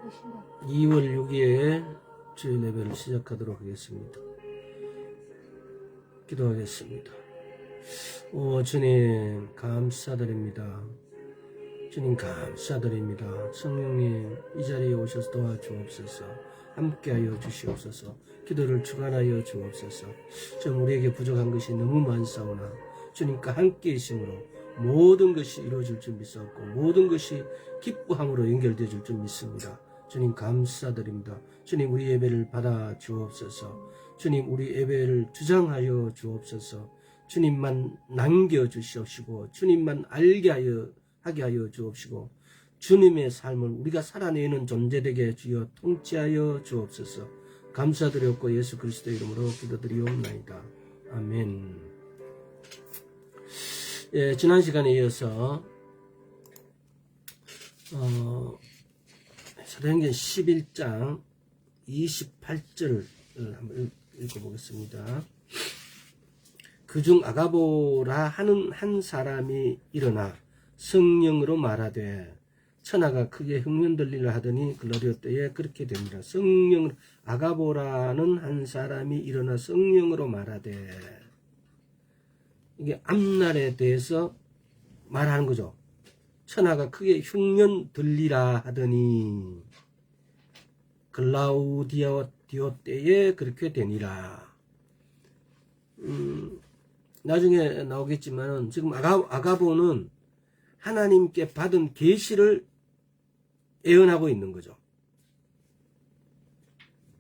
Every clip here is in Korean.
2월 6일 주일 예배를 시작하도록 하겠습니다. 기도하겠습니다. 오 주님 감사드립니다. 주님 감사드립니다. 성령님 이 자리에 오셔서 도와주옵소서. 함께하여 주시옵소서. 기도를 주관하여 주옵소서. 좀 우리에게 부족한 것이 너무 많사오나 주님과 함께 있으므로 모든 것이 이루어질 줄 믿사옵고 모든 것이 기뻐함으로 연결되어 줄 줄 믿습니다. 주님 감사드립니다. 주님 우리 예배를 받아 주옵소서. 주님 우리 예배를 주장하여 주옵소서. 주님만 남겨주시옵시고 주님만 알게 하여 주옵시고 주님의 삶을 우리가 살아내는 존재되게 주여 통치하여 주옵소서. 감사드렸고 예수 그리스도 이름으로 기도드리옵나이다. 아멘. 예, 지난 시간에 이어서 사도행전 11장 28절을 한번 읽어보겠습니다. 그중 아가보라 하는 한 사람이 일어나 성령으로 말하되 천하가 크게 흉년들리라 하더니 글라디오 때에 그렇게 됩니다. 성령으로 아가보라는 한 사람이 일어나 성령으로 말하되 이게 앞날에 대해서 말하는 거죠. 천하가 크게 흉년 들리라 하더니 글라우디오 때에 그렇게 되니라. 나중에 나오겠지만 지금 아가보는 하나님께 받은 계시를 예언하고 있는 거죠.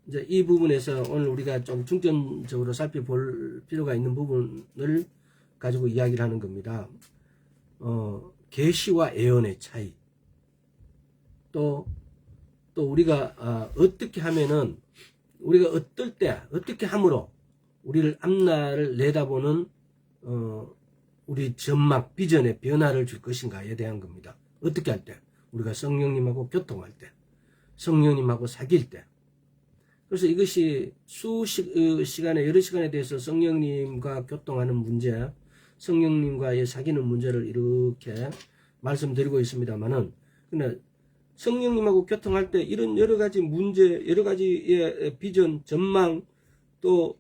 이제 이 부분에서 오늘 우리가 좀 중점적으로 살펴볼 필요가 있는 부분을 가지고 이야기를 하는 겁니다. 계시와 예언의 차이. 또 우리가 어떻게 하면은 우리가 어떨 때 어떻게 함으로 우리를 앞날을 내다보는 우리 전망 비전의 변화를 줄 것인가에 대한 겁니다. 어떻게 할 때? 우리가 성령님하고 교통할 때, 성령님하고 사귈 때. 그래서 이것이 시간에 여러 시간에 대해서 성령님과 교통하는 문제, 성령님과의 사귀는 문제를 이렇게 말씀드리고 있습니다만은, 근데 성령님하고 교통할 때 이런 여러 가지 문제, 여러 가지의 비전, 전망, 또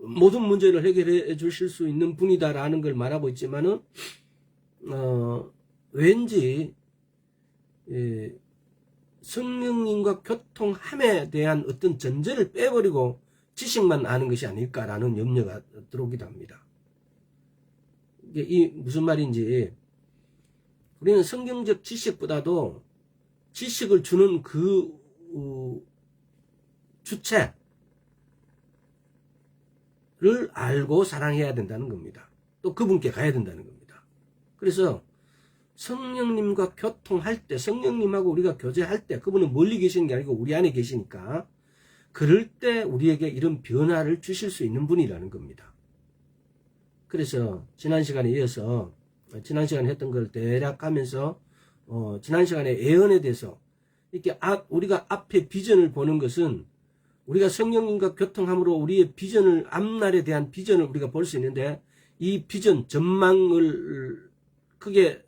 모든 문제를 해결해 주실 수 있는 분이다라는 걸 말하고 있지만은, 왠지, 성령님과 교통함에 대한 어떤 전제를 빼버리고 지식만 아는 것이 아닐까라는 염려가 들어오기도 합니다. 이게 무슨 말인지, 우리는 성경적 지식보다도 지식을 주는 그 주체를 알고 사랑해야 된다는 겁니다. 또 그분께 가야 된다는 겁니다. 그래서 성령님과 교통할 때, 성령님하고 우리가 교제할 때, 그분은 멀리 계시는 게 아니고 우리 안에 계시니까 그럴 때 우리에게 이런 변화를 주실 수 있는 분이라는 겁니다. 그래서 지난 시간에 이어서 지난 시간에 했던 걸 대략 하면서 지난 시간에 예언에 대해서 이렇게 우리가 앞에 비전을 보는 것은 우리가 성령님과 교통함으로 우리의 비전을, 앞날에 대한 비전을 우리가 볼 수 있는데, 이 비전 전망을 크게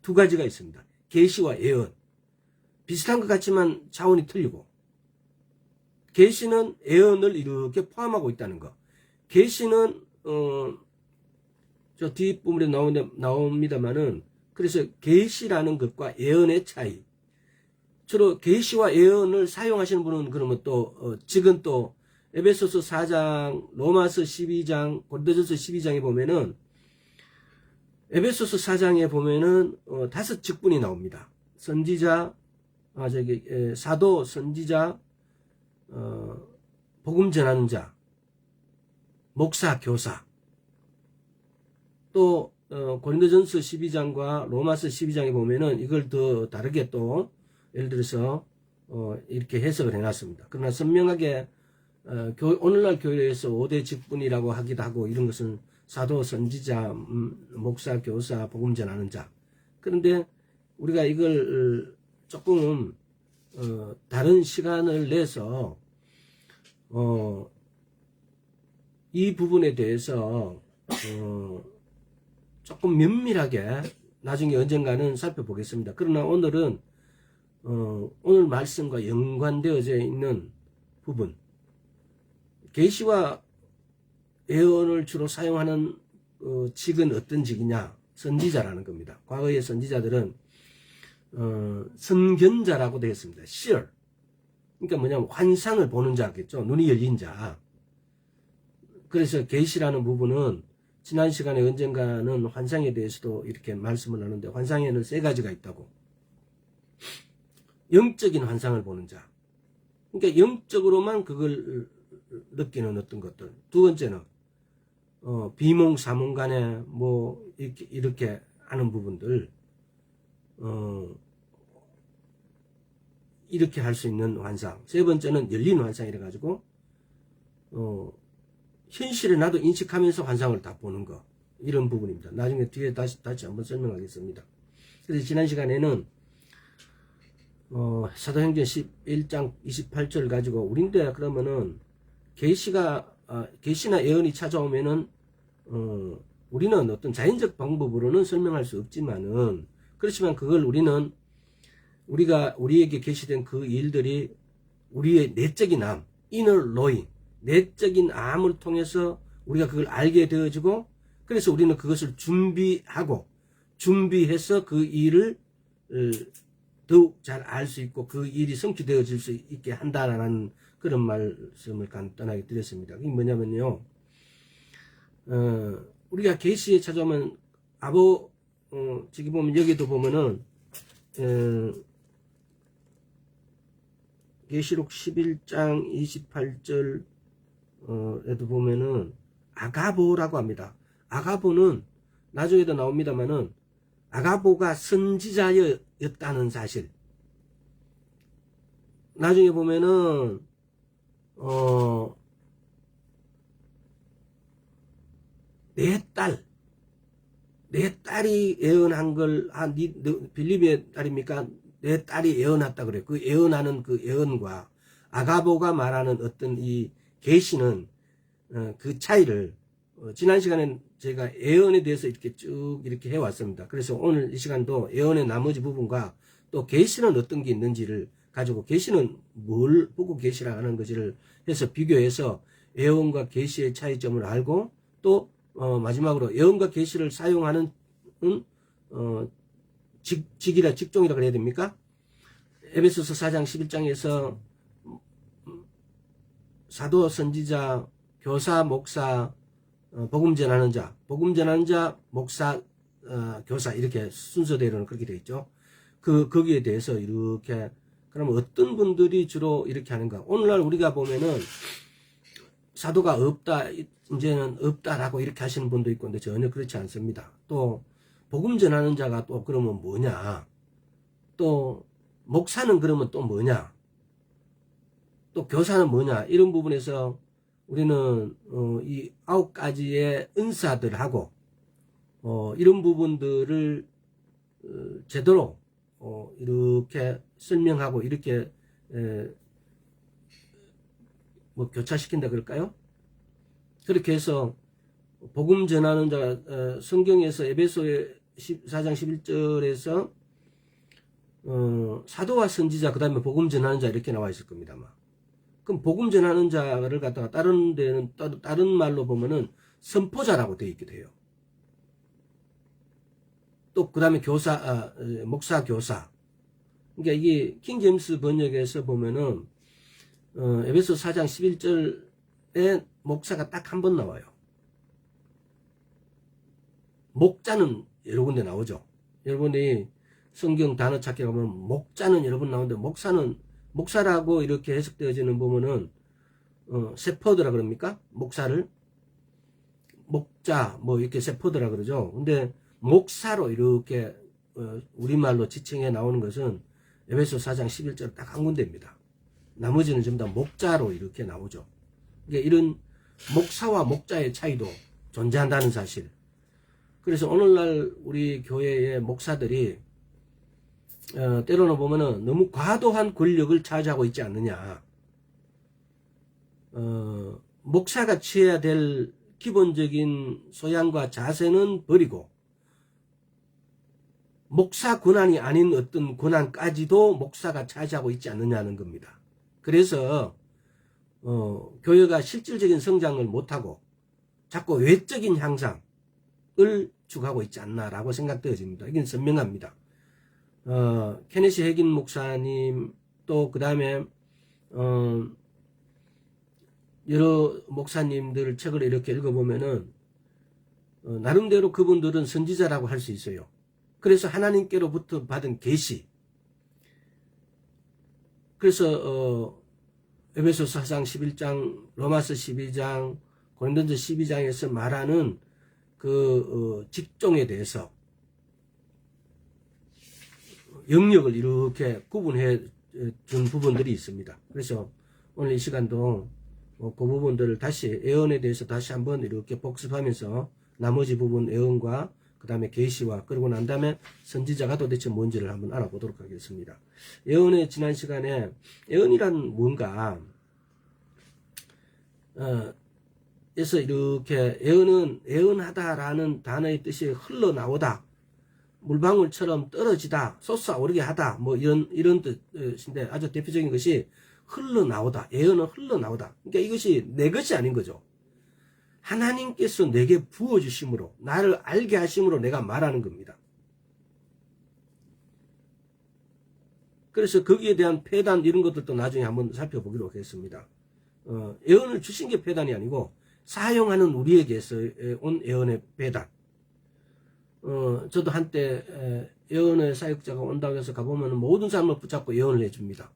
두 가지가 있습니다. 계시와 예언. 비슷한 것 같지만 차원이 틀리고, 계시는 예언을 이렇게 포함하고 있다는 거. 계시는 저 뒷부분에 나옵니다만은, 그래서 계시라는 것과 예언의 차이. 주로 계시와 예언을 사용하시는 분은 그러면 또 지금 또 에베소서 4장, 로마서 12장, 고린도전서 12장에 보면은, 에베소서 4장에 보면은 5 직분이 나옵니다. 선지자, 사도, 선지자, 복음 전하는 자, 목사, 교사. 또 고린도전서 12장과 로마서 12장에 보면은 이걸 더 다르게 또 예를 들어서 이렇게 해석을 해놨습니다. 그러나 선명하게 오늘날 교회에서 5대 직분이라고 하기도 하고, 이런 것은 사도, 선지자, 목사, 교사, 복음 전하는 자. 그런데 우리가 이걸 조금 다른 시간을 내서 이 부분에 대해서 조금 면밀하게 나중에 언젠가는 살펴보겠습니다. 그러나 오늘은 오늘 말씀과 연관되어져 있는 부분, 계시와 예언을 주로 사용하는 직은 어떤 직이냐? 선지자라는 겁니다. 과거의 선지자들은 선견자라고 되어 있습니다. seer. 그러니까 뭐냐면 환상을 보는 자겠죠. 눈이 열린 자. 그래서 계시라는 부분은 지난 시간에 언젠가는 환상에 대해서도 이렇게 말씀을 하는데, 환상에는 세 가지가 있다고. 영적인 환상을 보는 자. 그러니까 영적으로만 그걸 느끼는 어떤 것들. 두 번째는 비몽사몽 간에 뭐 이렇게 하는 부분들, 이렇게 할 수 있는 환상. 세 번째는 열린 환상 이래 가지고 현실에 나도 인식하면서 환상을 다 보는 거, 이런 부분입니다. 나중에 뒤에 다시 한번 설명하겠습니다. 그래서 지난 시간에는 사도행전 11장 28절 가지고, 우린데 그러면은 계시나 예언이 찾아오면은 우리는 어떤 자연적 방법으로는 설명할 수 없지만은, 그렇지만 그걸 우리에게 계시된 그 일들이 우리의 내적인 암, inner knowing, 내적인 암을 통해서 우리가 그걸 알게 되어지고, 그래서 우리는 그것을 준비해서 그 일을 더욱 잘 알 수 있고 그 일이 성취되어질 수 있게 한다라는 그런 말씀을 간단하게 드렸습니다. 그게 뭐냐면요, 우리가 계시에 찾아오면 지금 보면 여기도 보면은 계시록 11장 28절 에도 보면은 아가보라고 합니다. 아가보는 나중에도 나옵니다만은 아가보가 선지자였다는 사실. 나중에 보면은 내 딸이 예언한 걸, 빌립의 딸입니까? 내 딸이 예언했다 그래요. 그 예언하는 그 예언과 아가보가 말하는 어떤 이 계시는 그 차이를 지난 시간엔 제가 예언에 대해서 이렇게 쭉 이렇게 해왔습니다. 그래서 오늘 이 시간도 예언의 나머지 부분과 또 계시는 어떤 게 있는지를 가지고, 계시는 뭘 보고 계시라 하는 것을 해서 비교해서 예언과 계시의 차이점을 알고, 또 마지막으로 예언과 계시를 사용하는 직종이라 그래야 됩니까? 에베소서 4장 11장에서 사도, 선지자, 교사, 목사, 복음 전하는 자, 목사, 교사, 이렇게 순서대로는 그렇게 되어 있죠. 거기에 대해서 이렇게, 그러면 어떤 분들이 주로 이렇게 하는가? 오늘날 우리가 보면은 사도가 없다, 이제는 없다라고 이렇게 하시는 분도 있고, 근데 전혀 그렇지 않습니다. 또 복음 전하는 자가 또 그러면 뭐냐? 또 목사는 그러면 또 뭐냐? 또 교사는 뭐냐? 이런 부분에서 우리는 이 9가지의 은사들하고 이런 부분들을 제대로 이렇게 설명하고 이렇게 뭐 교차시킨다 그럴까요? 그렇게 해서 복음 전하는 자, 성경에서 에베소의 4장 11절에서 사도와 선지자, 그 다음에 복음 전하는 자 이렇게 나와 있을 겁니다. 아마. 그럼 복음 전하는 자를 갖다가 다른 데는 다른 말로 보면은 선포자라고 되어 있기도 해요. 또 그 다음에 목사, 교사. 그러니까 이게 킹제임스 번역에서 보면은 에베소 4장 11절에 목사가 딱 한 번 나와요. 목자는 여러 군데 나오죠. 여러분이 성경 단어 찾기 가면 목자는 여러 번 나오는데, 목사라고 이렇게 해석되어지는 부분은 세퍼드라 그럽니까? 목사를 목자 뭐 이렇게 세퍼드라 그러죠. 근데 목사로 이렇게 우리말로 지칭해 나오는 것은 에베소 4장 11절 딱 한 군데입니다. 나머지는 전부 다 목자로 이렇게 나오죠. 그러니까 이런 목사와 목자의 차이도 존재한다는 사실. 그래서 오늘날 우리 교회의 목사들이 때로는 보면은 너무 과도한 권력을 차지하고 있지 않느냐. 목사가 취해야 될 기본적인 소양과 자세는 버리고 목사 권한이 아닌 어떤 권한까지도 목사가 차지하고 있지 않느냐는 겁니다. 그래서 교회가 실질적인 성장을 못하고 자꾸 외적인 향상을 추구하고 있지 않나라고 생각되어집니다. 이건 선명합니다. 케네시 해긴 목사님 또 그 다음에 여러 목사님들 책을 이렇게 읽어보면은 나름대로 그분들은 선지자라고 할 수 있어요. 그래서 하나님께로부터 받은 계시. 그래서 에베소서 4장 11장, 로마서 12장, 고린도서 12장에서 말하는 그 직종에 대해서 영역을 이렇게 구분해 준 부분들이 있습니다. 그래서 오늘 이 시간도 그 부분들을 다시 예언에 대해서 다시 한번 이렇게 복습하면서 나머지 부분 예언과 그 다음에 계시와 그러고 난 다음에 선지자가 도대체 뭔지를 한번 알아보도록 하겠습니다. 예언의 지난 시간에 예언이란 뭔가 에서 이렇게 예언은 예언하다라는 단어의 뜻이 흘러나오다, 물방울처럼 떨어지다, 솟아오르게 하다, 뭐 이런 뜻인데 아주 대표적인 것이 흘러나오다. 예언은 흘러나오다. 그러니까 이것이 내 것이 아닌 거죠. 하나님께서 내게 부어주심으로, 나를 알게 하심으로 내가 말하는 겁니다. 그래서 거기에 대한 폐단 이런 것들도 나중에 한번 살펴보기로 하겠습니다. 예언을 주신 게 폐단이 아니고 사용하는 우리에게서 온 예언의 폐단. 저도 한때 예언의 사역자가 온다고 해서 가보면 모든 사람을 붙잡고 예언을 해줍니다.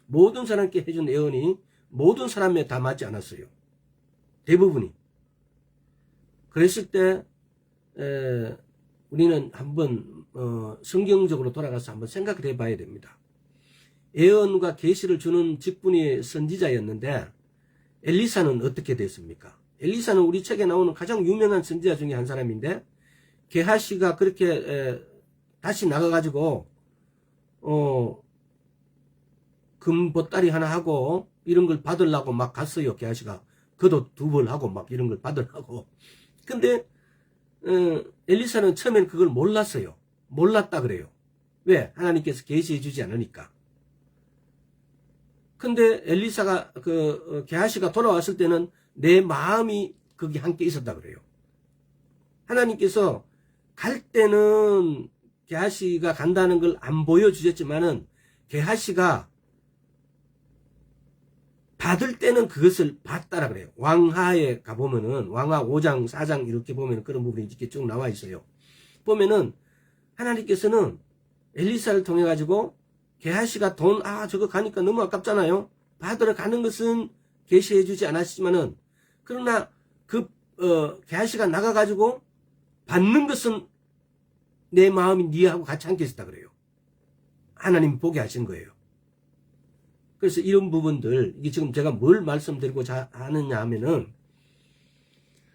모든 사람께 해준 예언이 모든 사람에 다 맞지 않았어요. 대부분이. 그랬을 때 우리는 한번 성경적으로 돌아가서 한번 생각을 해봐야 됩니다. 예언과 계시를 주는 직분이 선지자였는데 엘리사는 어떻게 됐습니까? 엘리사는 우리 책에 나오는 가장 유명한 선지자 중에 한 사람인데 게하시가 그렇게 다시 나가가지고 금 보따리 하나 하고 이런 걸 받으려고 막 갔어요. 게하시가 겉옷 2벌 하고 막 이런 걸 받으려고. 근데 엘리사는 처음엔 그걸 몰랐어요. 몰랐다 그래요. 왜? 하나님께서 계시해 주지 않으니까. 근데 엘리사가 게하시가 돌아왔을 때는 내 마음이 거기 함께 있었다 그래요. 하나님께서 갈 때는 게하시가 간다는 걸 안 보여주셨지만은 게하시가 받을 때는 그것을 봤다라 그래요. 왕하에 가보면은 왕하 5장 4장 이렇게 보면 그런 부분이 이렇게 쭉 나와 있어요. 보면은 하나님께서는 엘리사를 통해 가지고 게하시가 돈 저거 가니까 너무 아깝잖아요. 받으러 가는 것은 계시해 주지 않았지만은 그러나 게하시가 나가 가지고 받는 것은 내 마음이 니하고 같이 함께 있었다 그래요. 하나님이 보게 하신 거예요. 그래서 이런 부분들, 이게 지금 제가 뭘 말씀드리고자 하느냐 하면은,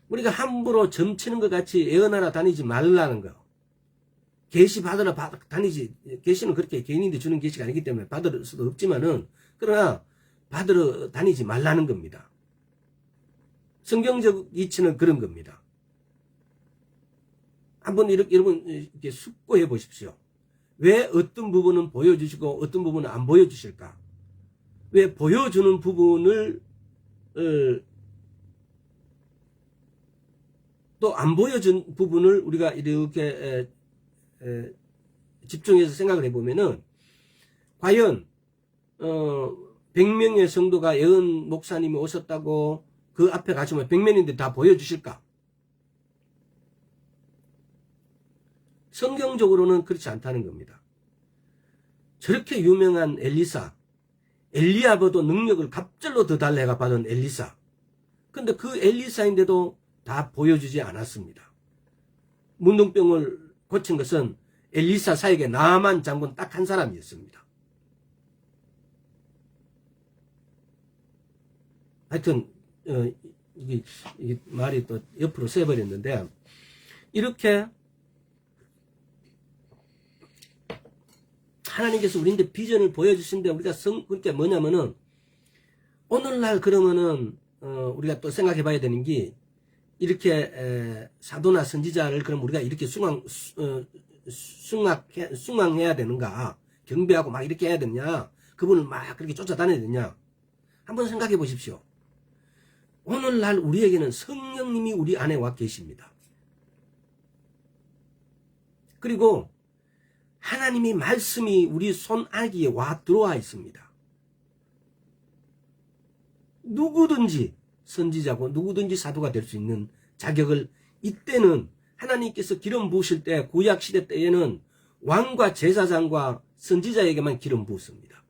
우리가 함부로 점치는 것 같이 예언하러 다니지 말라는 거. 계시 받으러 다니지, 계시는 그렇게 개인인데 주는 계시가 아니기 때문에 받을 수도 없지만은, 그러나 받으러 다니지 말라는 겁니다. 성경적 이치는 그런 겁니다. 한번 여러분 이렇게 숙고해 보십시오. 왜 어떤 부분은 보여주시고 어떤 부분은 안 보여주실까? 왜 보여주는 부분을 또 안 보여준 부분을 우리가 이렇게 집중해서 생각을 해보면은 과연 100명의 성도가 예언 목사님이 오셨다고 그 앞에 가시면 100명인데 다 보여주실까? 성경적으로는 그렇지 않다는 겁니다. 저렇게 유명한 엘리사, 엘리야보다 능력을 갑절로 더 달래가 받은 엘리사. 근데 그 엘리사인데도 다 보여주지 않았습니다. 문둥병을 고친 것은 엘리사 사역에 나만 장군 딱 한 사람이었습니다. 하여튼 이게 말이 또 옆으로 새버렸는데 이렇게 하나님께서 우리한테 비전을 보여주신데 우리가 그게 뭐냐면은 오늘날 그러면은 우리가 또 생각해 봐야 되는 게 이렇게 사도나 선지자를 그럼 우리가 이렇게 숭앙해야 되는가? 경배하고 막 이렇게 해야 되냐? 그분을 막 그렇게 쫓아다녀야 되냐? 한번 생각해 보십시오. 오늘날 우리에게는 성령님이 우리 안에 와 계십니다. 그리고 하나님의 말씀이 우리 손 안기에 와 들어와 있습니다. 누구든지 선지자고 누구든지 사도가 될 수 있는 자격을 이때는 하나님께서 기름 부으실 때 구약 시대 때에는 왕과 제사장과 선지자에게만 기름 부었습니다.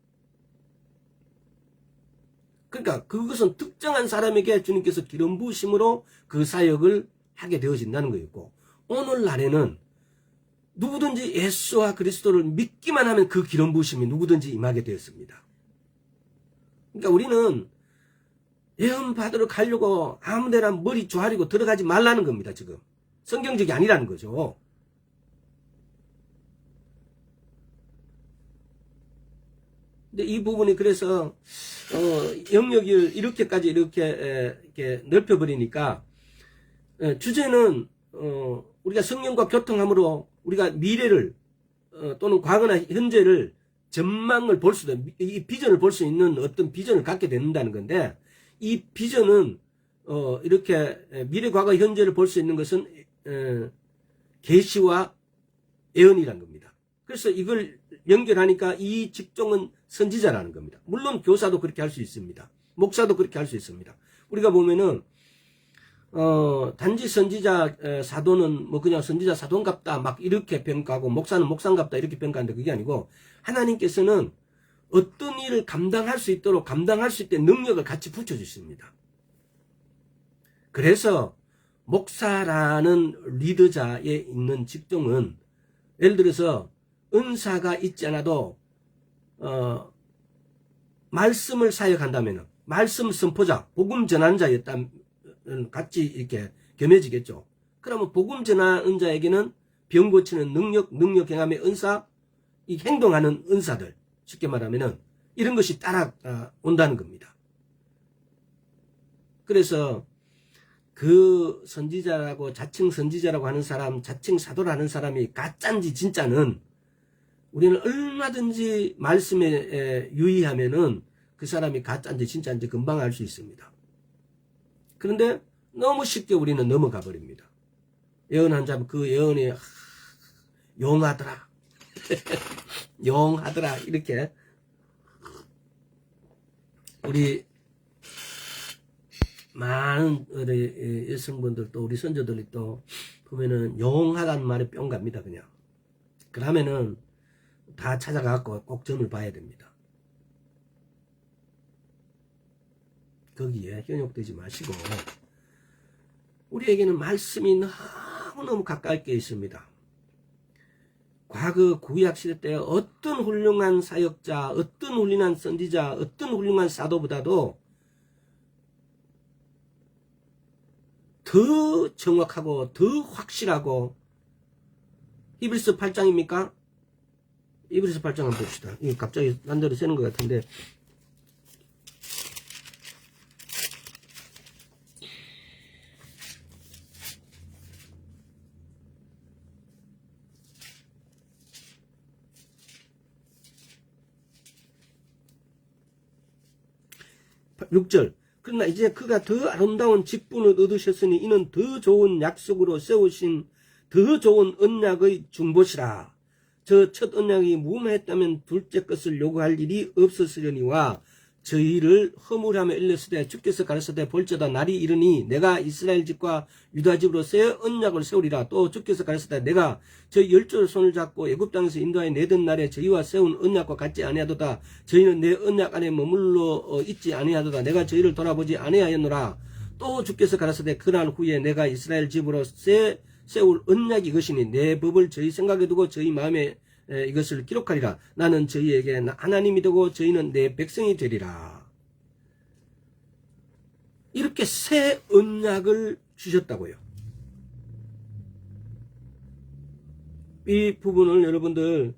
그러니까 그것은 특정한 사람에게 주님께서 기름 부으심으로 그 사역을 하게 되어진다는 거였고, 오늘날에는 누구든지 예수와 그리스도를 믿기만 하면 그 기름 부으심이 누구든지 임하게 되었습니다. 그러니까 우리는 예언 받으러 가려고 아무데나 머리 조아리고 들어가지 말라는 겁니다. 지금 성경적이 아니라는 거죠. 근데 이 부분이 그래서 영역을 이렇게까지 이렇게 넓혀버리니까, 주제는 우리가 성령과 교통함으로 우리가 미래를 또는 과거나 현재를 전망을 볼 수도, 이 비전을 볼 수 있는 어떤 비전을 갖게 된다는 건데, 이 비전은 이렇게 미래, 과거, 현재를 볼 수 있는 것은 계시와 예언이라는 겁니다. 그래서 이걸 연결하니까 이 직종은 선지자라는 겁니다. 물론 교사도 그렇게 할 수 있습니다. 목사도 그렇게 할 수 있습니다. 우리가 보면은 단지 선지자 사도는 뭐 그냥 선지자 사도인갑다 막 이렇게 평가하고, 목사는 목사인갑다 이렇게 평가하는데, 그게 아니고 하나님께서는 어떤 일을 감당할 수 있도록 감당할 수 있게 능력을 같이 붙여주십니다. 그래서 목사라는 리더자에 있는 직종은, 예를 들어서 은사가 있지 않아도 말씀을 사역한다면, 말씀 선포자, 복음 전환자였다면 같이 이렇게 겸해지겠죠. 그러면 복음 전하는 자에게는 병 고치는 능력 경험의 은사, 이 행동하는 은사들, 쉽게 말하면은 이런 것이 따라온다는 겁니다. 그래서 그 선지자라고, 자칭 선지자라고 하는 사람, 자칭 사도라는 사람이 가짜인지 진짜는 우리는 얼마든지 말씀에 유의하면은 그 사람이 가짜인지 진짜인지 금방 알 수 있습니다. 그런데 너무 쉽게 우리는 넘어가 버립니다. 예언한 자면 그 예언이 용하더라. 용하더라. 이렇게 우리 많은 우리 여성분들도, 우리 선조들이 또 보면은 용하다는 말에 뿅 갑니다. 그냥. 그러면은 다 찾아가고 꼭 점을 봐야 됩니다. 거기에 현혹되지 마시고, 우리에게는 말씀이 너무너무 가깝게 있습니다. 과거 구약 시대 때 어떤 훌륭한 사역자, 어떤 훌륭한 선지자, 어떤 훌륭한 사도보다도 더 정확하고 더 확실하고, 히브리서 8장입니까? 히브리서 8장 한번 봅시다. 이거 갑자기 딴 데로 새는 것 같은데, 육 절 그러나 이제 그가 더 아름다운 직분을 얻으셨으니 이는 더 좋은 약속으로 세우신 더 좋은 언약의 중보시라. 저 첫 언약이 무음했다면 둘째 것을 요구할 일이 없었으려니와 저희를 허물하며 일렀으되 주께서 가르치되 볼지어다 날이 이르니 내가 이스라엘 집과 유다 집으로 새 언약을 세우리라. 또 주께서 가르치되 내가 저희 열조의 손을 잡고 애굽 땅에서 인도하여 내던 날에 저희와 세운 언약과 같지 아니하도다. 저희는 내 언약 안에 머물러 있지 아니하도다. 내가 저희를 돌아보지 아니하였노라. 또 주께서 가르치되 그날 후에 내가 이스라엘 집으로 세울 언약이 이것이니 내 법을 저희 생각에 두고 저희 마음에 이것을 기록하리라. 나는 저희에게 하나님이 되고 저희는 내 백성이 되리라. 이렇게 새 언약을 주셨다고요. 이 부분을 여러분들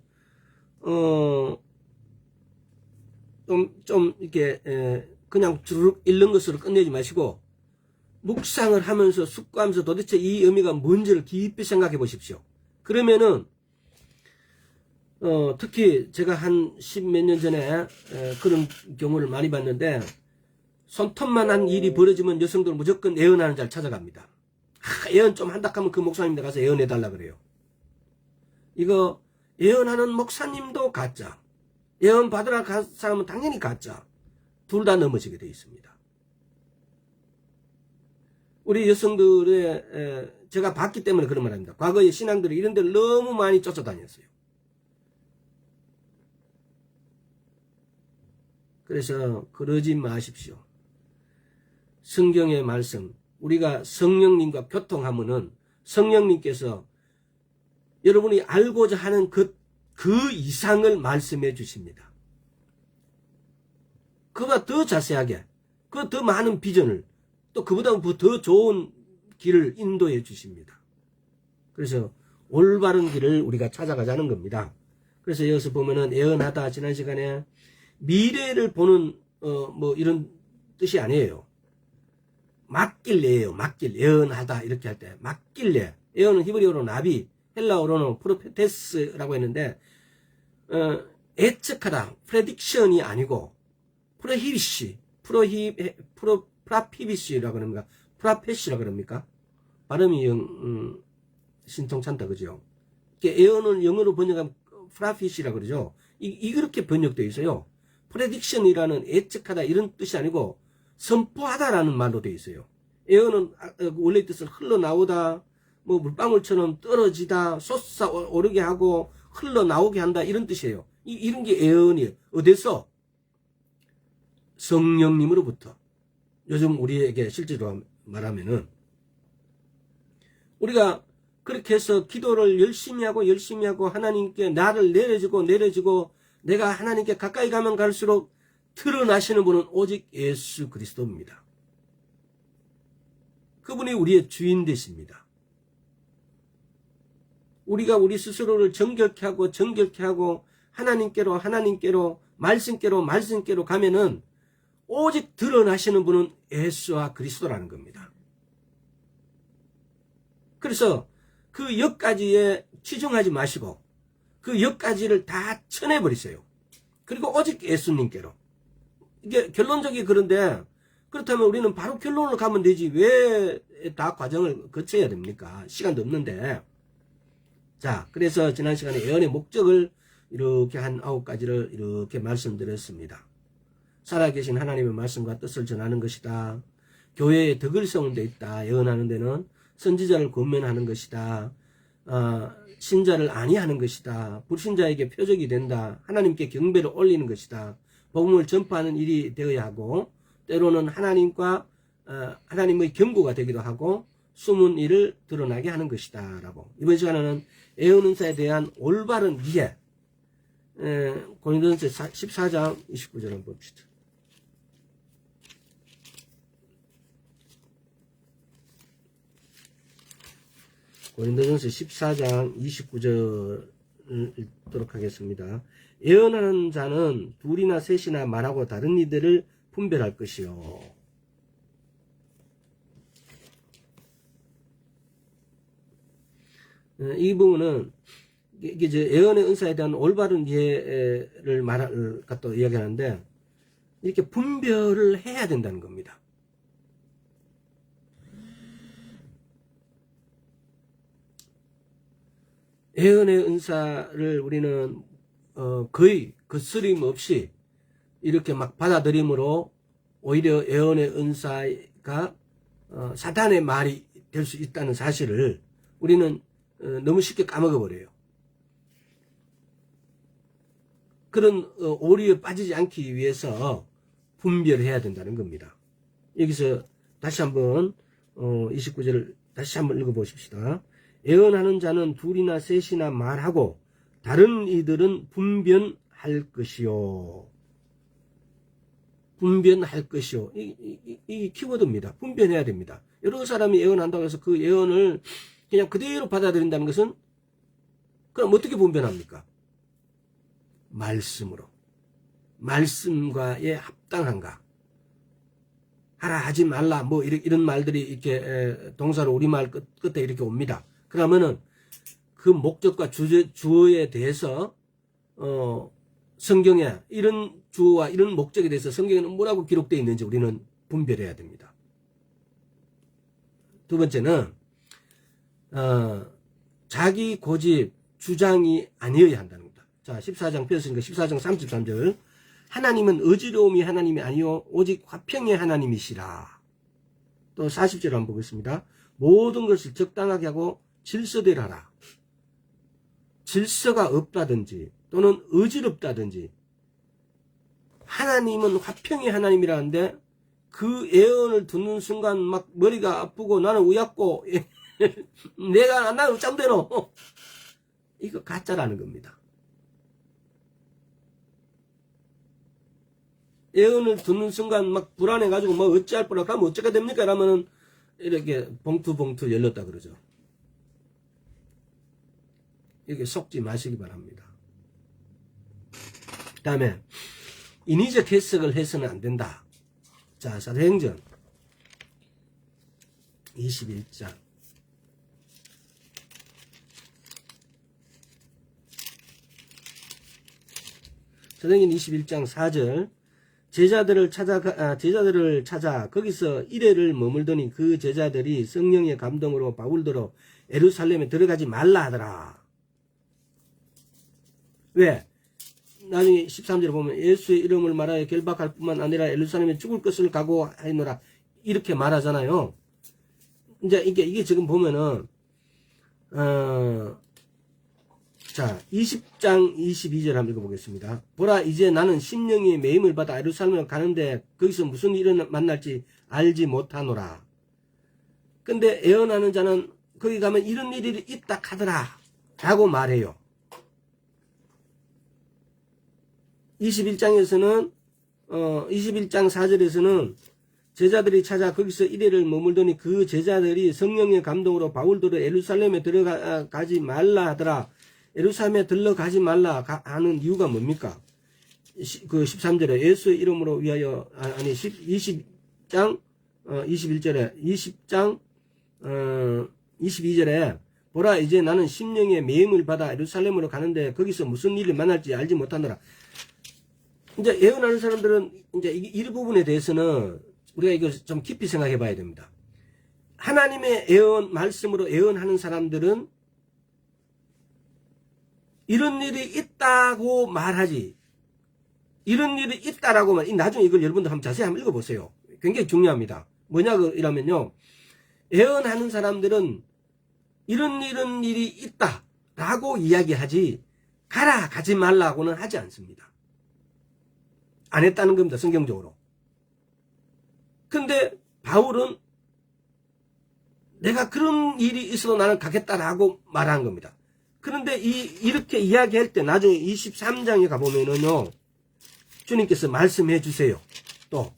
좀 이렇게 그냥 주르륵 읽는 것으로 끝내지 마시고 묵상을 하면서 숙고하면서 도대체 이 의미가 뭔지를 깊이 생각해 보십시오. 그러면은 특히 제가 한 10몇 년 전에 그런 경우를 많이 봤는데, 손톱만한 일이 벌어지면 여성들은 무조건 예언하는 자를 찾아갑니다. 예언 좀 한다 하면 그 목사님들 가서 예언해달라 그래요. 이거 예언하는 목사님도 가짜, 예언 받으러 간 사람은 당연히 가짜. 둘 다 넘어지게 되어 있습니다. 우리 여성들의 제가 봤기 때문에 그런 말합니다. 과거의 신앙들이 이런 데를 너무 많이 쫓아다녔어요. 그래서 그러지 마십시오. 성경의 말씀, 우리가 성령님과 교통하면은 성령님께서 여러분이 알고자 하는 그 이상을 말씀해 주십니다. 그보다 더 자세하게, 그 더 많은 비전을, 또 그보다 더 좋은 길을 인도해 주십니다. 그래서 올바른 길을 우리가 찾아가자는 겁니다. 그래서 여기서 보면은 예언하다, 지난 시간에 미래를 보는 뭐 이런 뜻이 아니에요. 맡길래예요. 맡길, 예언하다 이렇게 할 때 맡길래. 예언은 히브리어로 나비, 헬라어로는 프로페테스라고 했는데 예측하다, 프레딕션이 아니고 프라피비시라고 합니까? 프라페시라고 그럽니까? 발음이 신통찮다, 그죠? 예언은 영어로 번역하면 프라피시라고 그러죠. 이렇게 번역되어 있어요. 프레딕션이라는 예측하다 이런 뜻이 아니고 선포하다라는 말로 되어 있어요. 예언은 원래 뜻은 흘러나오다, 뭐 물방울처럼 떨어지다, 솟아오르게 하고 흘러나오게 한다 이런 뜻이에요. 이런 게 예언이에요. 어디서? 성령님으로부터. 요즘 우리에게 실제로 말하면은 우리가 그렇게 해서 기도를 열심히 하고 하나님께 나를 내려주고 내가 하나님께 가까이 가면 갈수록 드러나시는 분은 오직 예수 그리스도입니다. 그분이 우리의 주인 되십니다. 우리가 우리 스스로를 정결케 하고 하나님께로 말씀께로 가면은 오직 드러나시는 분은 예수와 그리스도라는 겁니다. 그래서 그 역까지에 치중하지 마시고 그 역까지를 다 쳐내버리세요. 그리고 오직 예수님께로. 이게 결론적이 그런데 그렇다면 우리는 바로 결론으로 가면 되지 왜 다 과정을 거쳐야 됩니까? 시간도 없는데. 자, 그래서 지난 시간에 예언의 목적을 이렇게 한 9가지를 이렇게 말씀드렸습니다. 살아계신 하나님의 말씀과 뜻을 전하는 것이다. 교회에 덕을 세우는 데 있다. 예언하는 데는 선지자를 권면하는 것이다. 신자를 안위하는 것이다. 불신자에게 표적이 된다. 하나님께 경배를 올리는 것이다. 복음을 전파하는 일이 되어야 하고 때로는 하나님의 경고가 되기도 하고 숨은 일을 드러나게 하는 것이다 라고. 이번 시간에는 예언 은사에 대한 올바른 이해, 고린도전서 14장 29절 한번 봅시다. 고린도전서 14장 29절 읽도록 하겠습니다. 예언하는 자는 둘이나 셋이나 말하고 다른 이들을 분별할 것이요. 이 부분은 이게 이제 예언의 은사에 대한 올바른 이해를 갖다 이야기하는데 이렇게 분별을 해야 된다는 겁니다. 예언의 은사를 우리는 거의 거스림 없이 이렇게 막 받아들임으로 오히려 예언의 은사가 사탄의 말이 될 수 있다는 사실을 우리는 너무 쉽게 까먹어버려요. 그런 오류에 빠지지 않기 위해서 분별해야 된다는 겁니다. 여기서 다시 한번 29절을 다시 한번 읽어보십시다. 예언하는 자는 둘이나 셋이나 말하고 다른 이들은 분변할 것이요. 분변할 것이요. 이 키워드입니다. 분변해야 됩니다. 여러 사람이 예언한다고 해서 그 예언을 그냥 그대로 받아들인다는 것은 그럼 어떻게 분변합니까? 말씀으로. 말씀과의 합당한가? 하라 하지 말라 뭐 이런 말들이 이렇게 동사로 우리말 끝에 이렇게 옵니다. 그러면은 그 목적과 주어에 대해서 성경에 이런 주어와 이런 목적에 대해서 성경에는 뭐라고 기록되어 있는지 우리는 분별해야 됩니다. 두 번째는 자기 고집 주장이 아니어야 한다는 겁니다. 자, 14장 펴으니까 14장 33절 하나님은 어지러움이 하나님이 아니요 오직 화평의 하나님이시라. 또 40절 한번 보겠습니다. 모든 것을 적당하게 하고 질서대로 하라. 질서가 없다든지 또는 어지럽다든지 하나님은 화평의 하나님이라는데 그 예언을 듣는 순간 막 머리가 아프고 나는 우약고 나는 어쩜 되노? 이거 가짜라는 겁니다. 예언을 듣는 순간 막 불안해가지고 뭐 어찌할 뻔하고 하면 어쩌게 됩니까? 이러면은 이렇게 봉투 열렸다 그러죠. 이렇게 속지 마시기 바랍니다. 그 다음에 인위적 해석을 해서는 안 된다. 자, 사도행전 21장 사도행전 21장 4절 제자들을 찾아 거기서 이래를 머물더니 그 제자들이 성령의 감동으로 바울더러 예루살렘에 들어가지 말라 하더라. 왜? 나중에 13절에 보면 예수의 이름을 말하여 결박할 뿐만 아니라 예루살렘에 죽을 것을 각오하노라 이렇게 말하잖아요. 이제 이게 지금 보면은 자 20장 22절 한번 읽어보겠습니다. 보라 이제 나는 심령의 매임을 받아 예루살렘에 가는데 거기서 무슨 일을 만날지 알지 못하노라. 근데 예언하는 자는 거기 가면 이런 일이 있다 하더라 라고 말해요. 21장에서는 21장 4절에서는 제자들이 찾아 거기서 이래를 머물더니 그 제자들이 성령의 감동으로 바울더러 예루살렘에 들어가지 말라 하더라. 예루살렘에 들러가지 말라 하는 이유가 뭡니까? 그 13절에 예수의 이름으로 위하여 20장 21절에 20장 22절에 보라 이제 나는 심령의 매임을 받아 예루살렘으로 가는데 거기서 무슨 일을 만날지 알지 못하노라. 이제 예언하는 사람들은 이제 이 부분에 대해서는 우리가 이거 좀 깊이 생각해 봐야 됩니다. 하나님의 말씀으로 예언하는 사람들은 이런 일이 있다고 말하지. 이런 일이 있다라고 나중에 이걸 여러분들 한번 자세히 한번 읽어보세요. 굉장히 중요합니다. 뭐냐고 이러면요. 예언하는 사람들은 이런 일이 있다라고 이야기하지 가지 말라고는 하지 않습니다. 안 했다는 겁니다. 성경적으로. 근데 바울은 내가 그런 일이 있어도 나는 가겠다라고 말한 겁니다. 그런데 이렇게 이야기할 때 나중에 23장에 가보면은요. 주님께서 말씀해 주세요. 또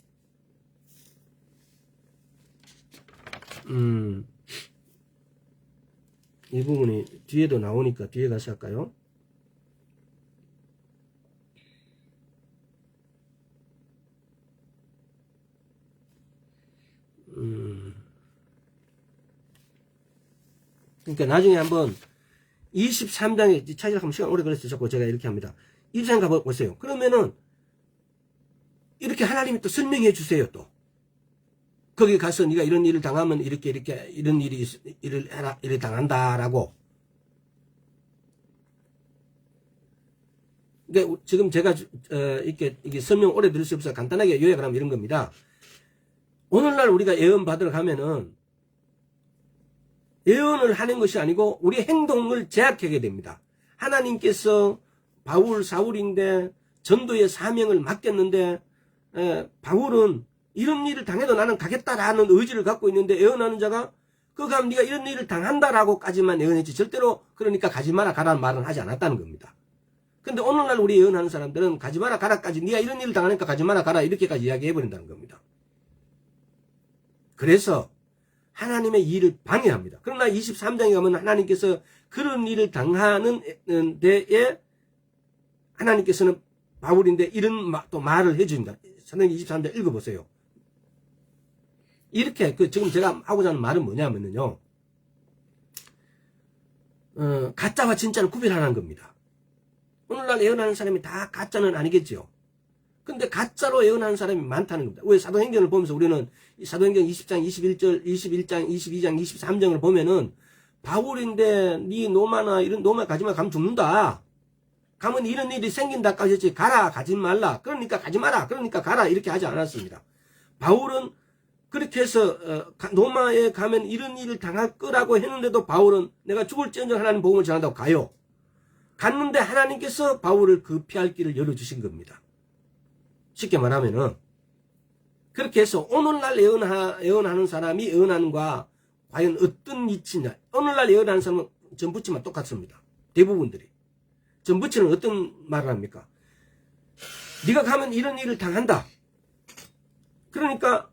이 부분이 뒤에도 나오니까 뒤에 가서 할까요? 그러니까 나중에 한번 23장에 찾으려고 하면 시간 오래 걸렸어요. 자꾸 제가 이렇게 합니다. 23장 가보세요. 그러면은 이렇게 하나님이 또 설명해 주세요. 또 거기 가서 네가 이런 일을 당하면 이렇게 이런 일을 해라 이렇게 당한다라고. 그러니까 지금 제가 이게 설명 오래 들을 수 없어서 간단하게 요약을 하면 이런 겁니다. 오늘날 우리가 예언 받으러 가면은 예언을 하는 것이 아니고 우리 행동을 제약하게 됩니다. 하나님께서 사울인데 전도의 사명을 맡겼는데 바울은 이런 일을 당해도 나는 가겠다라는 의지를 갖고 있는데 예언하는 자가 그거 가면 네가 이런 일을 당한다라고까지만 예언했지 절대로 그러니까 가지 마라 가라는 말은 하지 않았다는 겁니다. 근데 오늘날 우리 예언하는 사람들은 가지 마라 가라까지 네가 이런 일을 당하니까 가지 마라 가라 이렇게까지 이야기해버린다는 겁니다. 그래서 하나님의 일을 방해합니다. 그러나 23장에 가면 하나님께서 그런 일을 당하는 데에 하나님께서는 바울인데 이런 또 말을 해줍니다. 사도행전 23장 읽어보세요. 이렇게 지금 제가 하고자 하는 말은 뭐냐면요. 가짜와 진짜를 구별하라는 겁니다. 오늘날 예언하는 사람이 다 가짜는 아니겠죠. 근데 가짜로 예언하는 사람이 많다는 겁니다. 왜 사도행전을 보면서 우리는 사도행전 20장 21장 22장 23장을 보면은 바울인데 네 노마나 이런 노마 가지마 가면 죽는다. 가면 이런 일이 생긴다까지 했지. 가라 가지 말라. 그러니까 가지 마라. 그러니까 가라. 이렇게 하지 않았습니다. 바울은 그렇게 해서 노마에 가면 이런 일을 당할 거라고 했는데도 바울은 내가 죽을지언정 하나님 복음을 전한다고 가요. 갔는데 하나님께서 바울을 그 피할 길을 열어주신 겁니다. 쉽게 말하면은 그렇게 해서 오늘날 예언하는 사람이 예언하는 과 과연 어떤 이치냐. 오늘날 예언하는 사람은 전부치만 똑같습니다. 대부분들이. 전부치는 어떤 말을 합니까? 네가 가면 이런 일을 당한다. 그러니까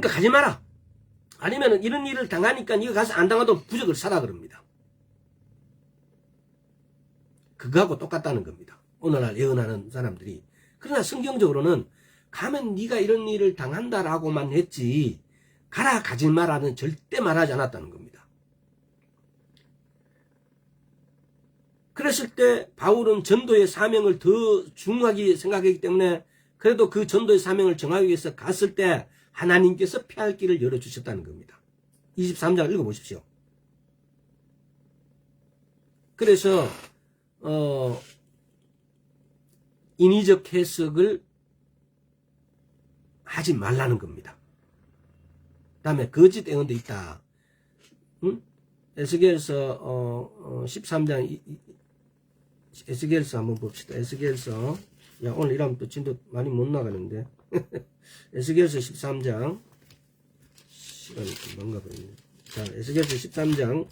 가지 마라. 아니면 이런 일을 당하니까 네가 가서 안 당하도록 부적을 사라 그럽니다. 그거하고 똑같다는 겁니다. 오늘날 예언하는 사람들이. 그러나 성경적으로는 가면 네가 이런 일을 당한다라고만 했지 가라 가지 마라는 절대 말하지 않았다는 겁니다. 그랬을 때 바울은 전도의 사명을 더 중요하게 생각했기 때문에 그래도 그 전도의 사명을 정하기 위해서 갔을 때 하나님께서 피할 길을 열어주셨다는 겁니다. 23장 읽어보십시오. 그래서 인위적 해석을 하지 말라는 겁니다. 다음에 거짓 예언도 있다. 응? 에스겔서 13장 에스겔서 한번 봅시다. 에스겔서 야 오늘 이러면 또 진도 많이 못 나가는데 에스겔서 13장 시간이 금방 가버리네. 자 에스겔서 13장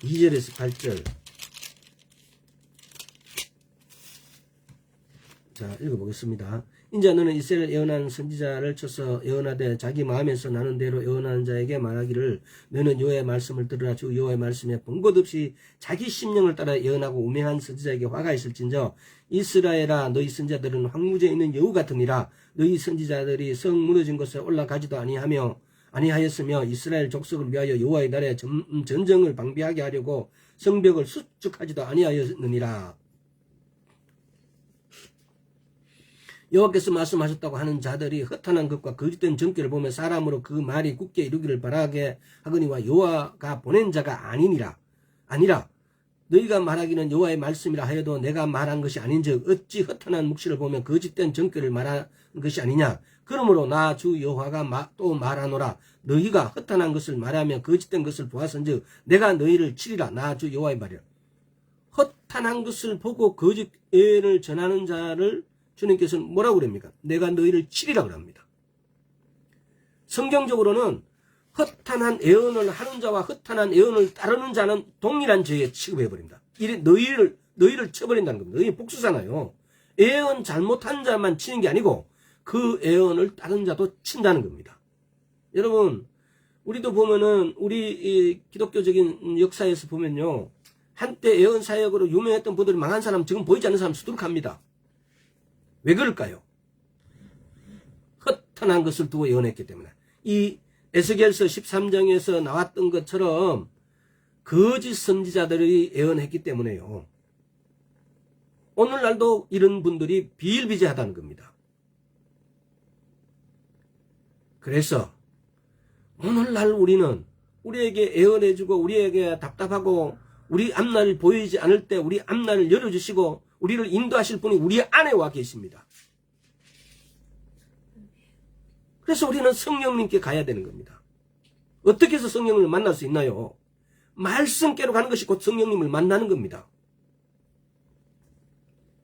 2절에서 8절 자 읽어보겠습니다. 인자 너는 이스라엘 예언하는 선지자를 쳐서 예언하되 자기 마음에서 나는 대로 예언하는 자에게 말하기를 너는 여호와의 말씀을 들으라. 주 여호와의 말씀에 번곳 없이 자기 심령을 따라 예언하고 우매한 선지자에게 화가 있을진저 이스라엘아 너희 선지자들은 황무지에 있는 여우 같으니라. 너희 선지자들이 성 무너진 곳에 올라가지도 아니하였으며 이스라엘 족속을 위하여 여호와의 날에 전쟁을 방비하게 하려고 성벽을 수축하지도 아니하였느니라. 여호와께서 말씀하셨다고 하는 자들이 허탄한 것과 거짓된 정죄를 보며 사람으로 그 말이 굳게 이루기를 바라게 하거니와 여호와가 보낸 자가 아니라 너희가 말하기는 여호와의 말씀이라 하여도 내가 말한 것이 아닌즉 어찌 허탄한 묵시를 보며 거짓된 정죄를 말한 것이 아니냐. 그러므로 나 주 여호와가 또 말하노라. 너희가 허탄한 것을 말하며 거짓된 것을 보았은즉 내가 너희를 치리라. 나 주 여호와의 말이라. 허탄한 것을 보고 거짓 예언을 전하는 자를 주님께서는 뭐라고 그럽니까? 내가 너희를 치리라 그럽니다. 성경적으로는 허탄한 예언을 하는 자와 허탄한 예언을 따르는 자는 동일한 죄에 취급해버립니다. 이래 너희를 쳐버린다는 겁니다. 너희 복수잖아요. 예언 잘못한 자만 치는 게 아니고 그 예언을 따르는 자도 친다는 겁니다. 여러분 우리도 보면은 우리 기독교적인 역사에서 보면요. 한때 예언 사역으로 유명했던 분들이 망한 사람 지금 보이지 않는 사람 수두룩합니다. 왜 그럴까요? 허탄한 것을 두고 예언했기 때문에. 이 에스겔서 13장에서 나왔던 것처럼 거짓 선지자들이 예언했기 때문에요. 오늘날도 이런 분들이 비일비재하다는 겁니다. 그래서 오늘날 우리는 우리에게 예언해주고 우리에게 답답하고 우리 앞날을 보이지 않을 때 우리 앞날을 열어주시고 우리를 인도하실 분이 우리 안에 와 계십니다. 그래서 우리는 성령님께 가야 되는 겁니다. 어떻게 해서 성령님을 만날 수 있나요? 말씀께로 가는 것이 곧 성령님을 만나는 겁니다.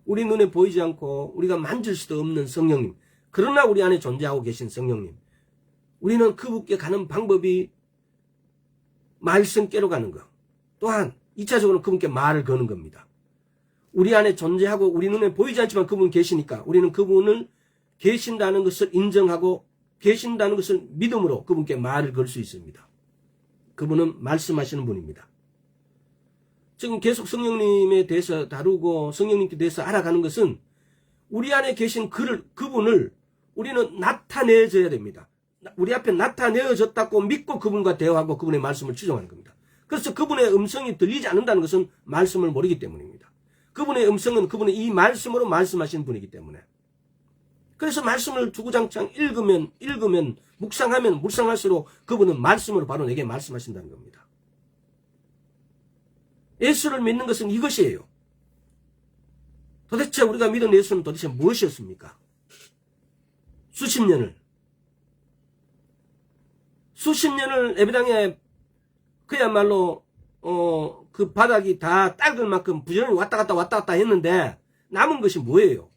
우리 눈에 보이지 않고 우리가 만질 수도 없는 성령님. 그러나 우리 안에 존재하고 계신 성령님. 우리는 그분께 가는 방법이 말씀께로 가는 것. 또한 2차적으로 그분께 말을 거는 겁니다. 우리 안에 존재하고 우리 눈에 보이지 않지만 그분 계시니까 우리는 그분을 계신다는 것을 인정하고 계신다는 것을 믿음으로 그분께 말을 걸 수 있습니다. 그분은 말씀하시는 분입니다. 지금 계속 성령님에 대해서 다루고 성령님께 대해서 알아가는 것은 우리 안에 계신 그분을 우리는 나타내줘야 됩니다. 우리 앞에 나타내어졌다고 믿고 그분과 대화하고 그분의 말씀을 추종하는 겁니다. 그래서 그분의 음성이 들리지 않는다는 것은 말씀을 모르기 때문입니다. 그분의 음성은 그분의 이 말씀으로 말씀하신 분이기 때문에. 그래서 말씀을 주구장창 읽으면 묵상하면 묵상할수록 그분은 말씀으로 바로 내게 말씀하신다는 겁니다. 예수를 믿는 것은 이것이에요. 도대체 우리가 믿은 예수는 도대체 무엇이었습니까? 수십 년을 예배당에 그야말로 그 바닥이 다 닦을 만큼 부지런히 왔다 갔다 했는데 남은 것이 뭐예요?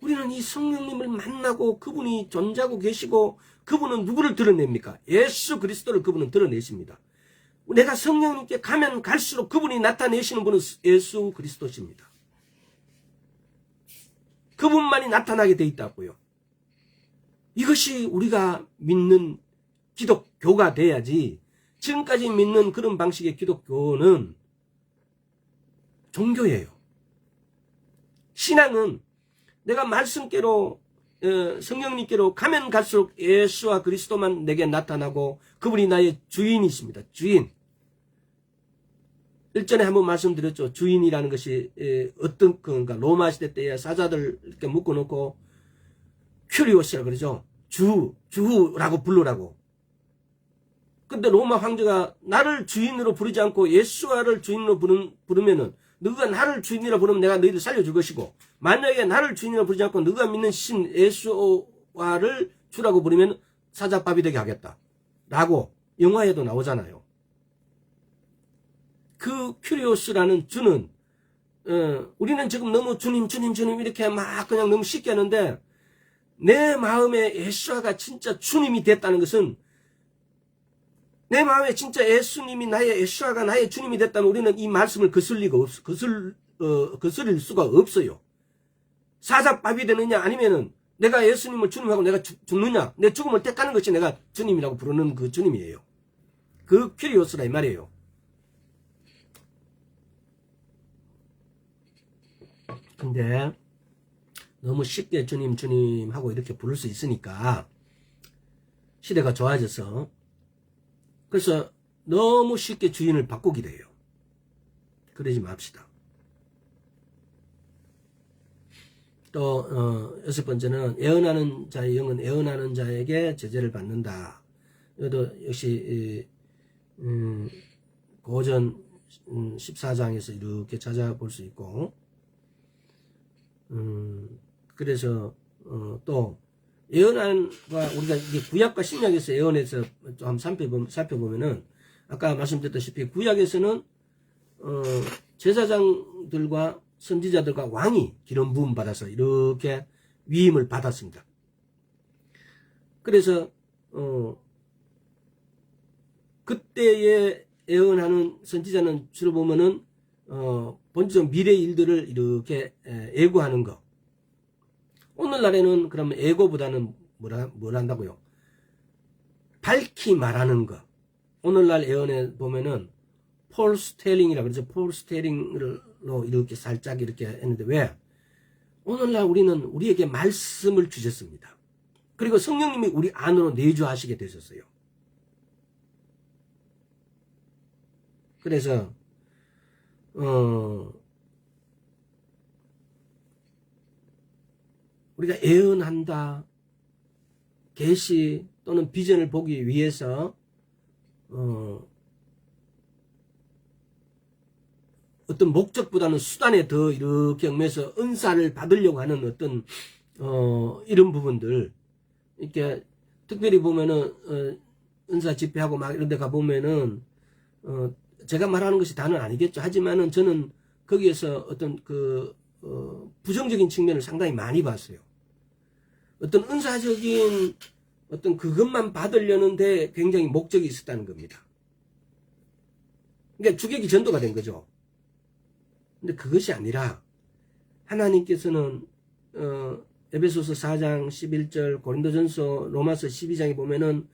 우리는 이 성령님을 만나고 그분이 존재하고 계시고 그분은 누구를 드러냅니까? 예수 그리스도를 그분은 드러내십니다. 내가 성령님께 가면 갈수록 그분이 나타내시는 분은 예수 그리스도십니다. 그분만이 나타나게 돼 있다고요. 이것이 우리가 믿는 기독교가 돼야지, 지금까지 믿는 그런 방식의 기독교는 종교예요. 신앙은 내가 말씀께로 성령님께로 가면 갈수록 예수와 그리스도만 내게 나타나고 그분이 나의 주인이십니다. 주인. 일전에 한번 말씀드렸죠. 주인이라는 것이 어떤 건가. 로마 시대 때에 사자들 이렇게 묶어놓고 큐리오스라 그러죠. 주라고 부르라고. 근데 로마 황제가 나를 주인으로 부르지 않고 예수와를 주인으로 부르면은, 너가 나를 주인이라 부르면 내가 너희들 살려줄 것이고, 만약에 나를 주인이라 부르지 않고 너가 믿는 신 예수와를 주라고 부르면 사자밥이 되게 하겠다 라고 영화에도 나오잖아요. 그 큐리오스라는 주는 우리는 지금 너무 주님 이렇게 막 그냥 너무 쉽게 하는데, 내 마음에 예수와가 진짜 주님이 됐다는 것은, 내 마음에 진짜 예수와가 나의 주님이 됐다면 우리는 이 말씀을 거슬릴 수가 없어요. 사자밥이 되느냐, 아니면은 내가 예수님을 주님하고 내가 죽느냐, 내 죽음을 택하는 것이 내가 주님이라고 부르는 그 주님이에요. 그 큐리오스라 이 말이에요. 근데 너무 쉽게 주님 하고 이렇게 부를 수 있으니까 시대가 좋아져서, 그래서 너무 쉽게 주인을 바꾸기도 해요. 그러지 맙시다. 또 여섯 번째는 애언하는 자의 영은 애언하는 자에게 제재를 받는다. 이것도 역시 고전 14장에서 이렇게 찾아볼 수 있고, 그래서 또 예언과 우리가 이게 구약과 신약에서 예언에서 좀 살펴보면은, 아까 말씀드렸다시피 구약에서는 제사장들과 선지자들과 왕이 기름 부음 받아서 이렇게 위임을 받았습니다. 그래서 그때에 예언하는 선지자는 주로 보면은 본질적 미래 일들을 이렇게 예고하는 거. 오늘날에는 그러면 예고보다는 뭘 한다고요? 밝히 말하는 거. 오늘날 예언에 보면은 폴스텔링이라 그러죠. 폴스텔링으로 이렇게 살짝 이렇게 했는데, 왜? 오늘날 우리는 우리에게 말씀을 주셨습니다. 그리고 성령님이 우리 안으로 내주하시게 되셨어요. 그래서 우리가 예언한다, 계시 또는 비전을 보기 위해서 어떤 목적보다는 수단에 더 이렇게 얽매서 은사를 받으려고 하는 어떤 이런 부분들, 이렇게 특별히 보면은 은사 집회하고 막 이런 데 가보면은 제가 말하는 것이 다는 아니겠죠. 하지만은 저는 거기에서 어떤 부정적인 측면을 상당히 많이 봤어요. 어떤 은사적인 어떤 그것만 받으려는데 굉장히 목적이 있었다는 겁니다. 그러니까 주객이 전도가 된 거죠. 근데 그것이 아니라 하나님께서는 에베소서 4장 11절, 고린도전서, 로마서 12장에 보면은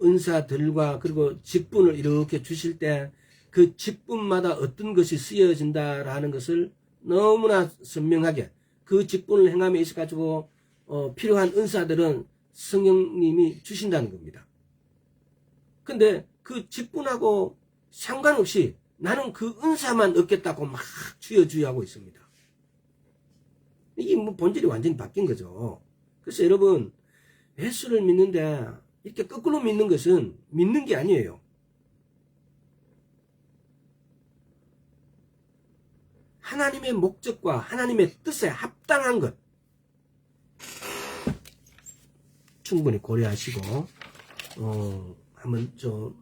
은사들과 그리고 직분을 이렇게 주실 때 그 직분마다 어떤 것이 쓰여진다라는 것을 너무나 선명하게 그 직분을 행함에 있어 가지고 필요한 은사들은 성령님이 주신다는 겁니다. 근데 그 직분하고 상관없이 나는 그 은사만 얻겠다고 막 주여주여하고 있습니다. 이게 뭐 본질이 완전히 바뀐 거죠. 그래서 여러분, 예수를 믿는데 이렇게 거꾸로 믿는 것은 믿는 게 아니에요. 하나님의 목적과 하나님의 뜻에 합당한 것 충분히 고려하시고 한번 좀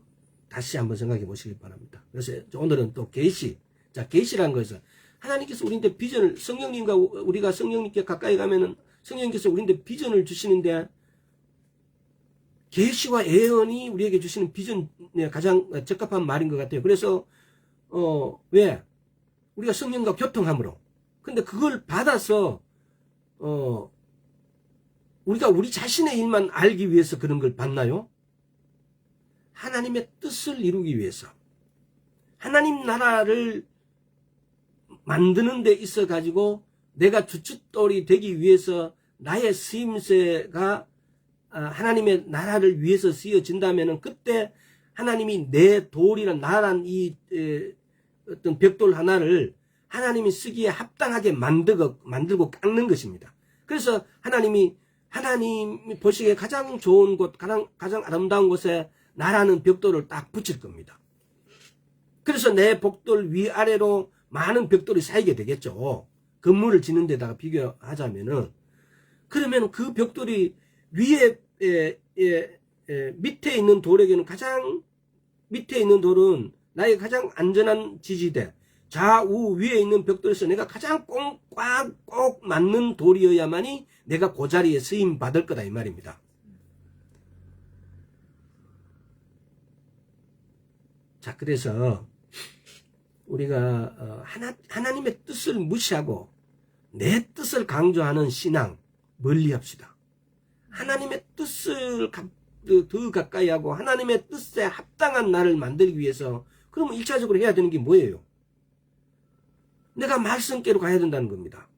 다시 한번 생각해 보시기 바랍니다. 그래서 오늘은 또 계시. 자, 계시라는 것은 하나님께서 우리한테 비전을, 성령님과 우리가 성령님께 가까이 가면은 성령님께서 우리한테 비전을 주시는데, 계시와 예언이 우리에게 주시는 비전에 가장 적합한 말인 것 같아요. 그래서 왜? 우리가 성령과 교통함으로. 근데 그걸 받아서 우리가 우리 자신의 일만 알기 위해서 그런 걸 받나요? 하나님의 뜻을 이루기 위해서, 하나님 나라를 만드는 데 있어 가지고 내가 주춧돌이 되기 위해서 나의 쓰임새가 하나님의 나라를 위해서 쓰여진다면은, 그때 하나님이 내 돌이란 나란 이 어떤 벽돌 하나를 하나님이 쓰기에 합당하게 만들고 깎는 것입니다. 그래서 하나님이 보시기에 가장 좋은 곳, 가장 아름다운 곳에 나라는 벽돌을 딱 붙일 겁니다. 그래서 내 벽돌 위아래로 많은 벽돌이 쌓이게 되겠죠. 건물을 짓는 데다가 비교하자면은. 그러면 그 벽돌이 위에 밑에 있는 돌에게는, 가장 밑에 있는 돌은 나의 가장 안전한 지지대, 좌우 위에 있는 벽돌에서 내가 가장 꼭 맞는 돌이어야만이 내가 그 자리에 쓰임 받을 거다 이 말입니다. 자, 그래서 우리가 하나님의 뜻을 무시하고 내 뜻을 강조하는 신앙 멀리 합시다. 하나님의 뜻을 더 가까이 하고 하나님의 뜻에 합당한 나를 만들기 위해서, 그러면 1차적으로 해야 되는 게 뭐예요? 내가 말씀께로 가야 된다는 겁니다.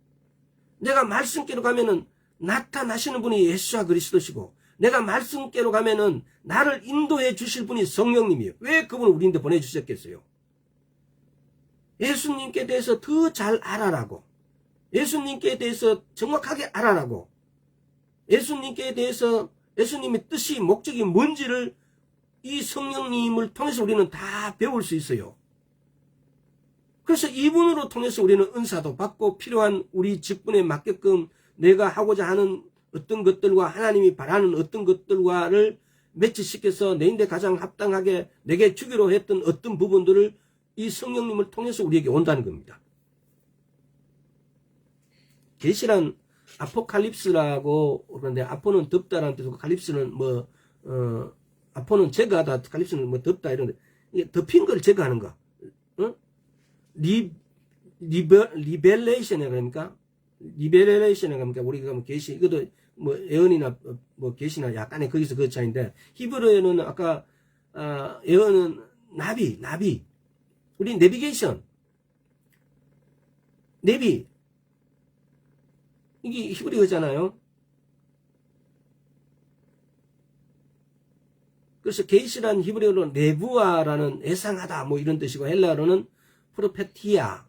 내가 말씀께로 가면은 나타나시는 분이 예수와 그리스도시고, 내가 말씀께로 가면은 나를 인도해 주실 분이 성령님이에요. 왜 그분을 우리한테 보내주셨겠어요? 예수님께 대해서 더 잘 알아라고, 예수님께 대해서 정확하게 알아라고, 예수님께 대해서 예수님의 뜻이, 목적이 뭔지를 이 성령님을 통해서 우리는 다 배울 수 있어요. 그래서 이분으로 통해서 우리는 은사도 받고 필요한 우리 직분에 맞게끔 내가 하고자 하는 어떤 것들과 하나님이 바라는 어떤 것들과를 매치시켜서 내인데 가장 합당하게 내게 주기로 했던 어떤 부분들을 이 성령님을 통해서 우리에게 온다는 겁니다. 계시란 아포칼립스라고, 그런데 아포는 덮다라는 뜻이고 칼립스는 아포는 제거하다, 칼립스는 뭐 덮다 이런데, 이게 덮인 걸 제거하는 거. 리벨레이션이라 그럽니까? 리벨레이션이라 그럽니까? 우리가 뭐 계시, 이것도 뭐 예언이나 뭐 계시나 약간의 거기서 그 차이인데, 히브리어는 아까 예언은 나비. 우리 내비게이션, 내비, 이게 히브리어잖아요. 그래서 계시란 히브리어로 네부아라는 예상하다 뭐 이런 뜻이고, 헬라어로는 프로페티아,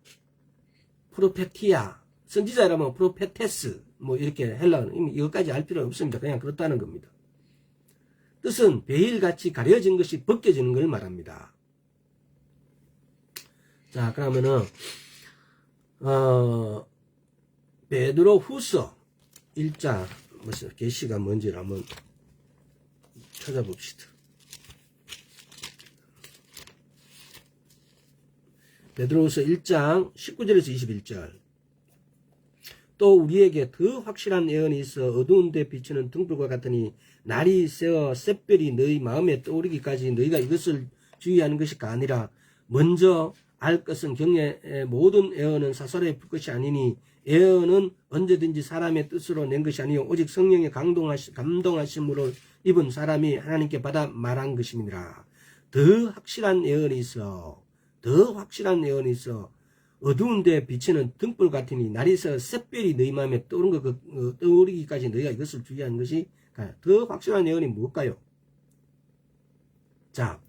선지자라면 프로페테스 뭐 이렇게 헬라어는 이것까지 알 필요 없습니다. 그냥 그렇다는 겁니다. 뜻은 베일같이 가려진 것이 벗겨지는 걸 말합니다. 자, 그러면은 베드로 후서 1장, 계시가 뭔지를 한번 찾아봅시다. 베드로후서 1장 19절에서 21절. 또 우리에게 더 확실한 예언이 있어 어두운 데 비치는 등불과 같으니, 날이 새어 샛별이 너희 마음에 떠오르기까지 너희가 이것을 주의하는 것이 아니라, 먼저 알 것은 경외의 모든 예언은 사설의 것이 아니니, 예언은 언제든지 사람의 뜻으로 낸 것이 아니요 오직 성령의 감동하심으로 입은 사람이 하나님께 받아 말한 것입니다. 더 확실한 예언이 있어 어두운 데 비치는 등불 같으니 날에서 샛별이 너희 마음에 떠오르기까지 너희가 이것을 주의하는 것이 더 확실한 예언이 무엇일까요? 자,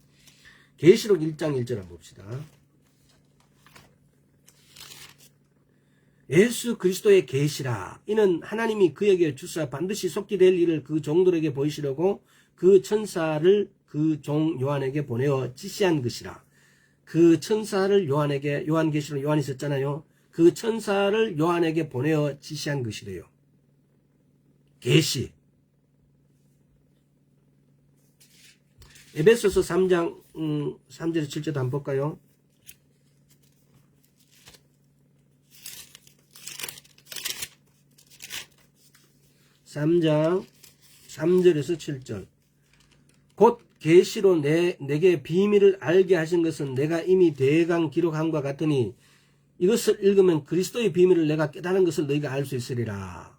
계시록 1장 1절 한번 봅시다. 예수 그리스도의 계시라. 이는 하나님이 그에게 주사 반드시 속히 될 일을 그 종들에게 보이시려고 그 천사를 그 종 요한에게 보내어 지시한 것이라. 그 천사를 요한계시록 요한이 썼잖아요. 그 천사를 요한에게 보내어 지시한 것이래요. 계시. 에베소서 3장 3절에서 7절도 한번 볼까요? (3장) 3절에서 7절. 곧 계시로 내게 비밀을 알게 하신 것은 내가 이미 대강 기록함과 같으니 이것을 읽으면 그리스도의 비밀을 내가 깨달은 것을 너희가 알 수 있으리라.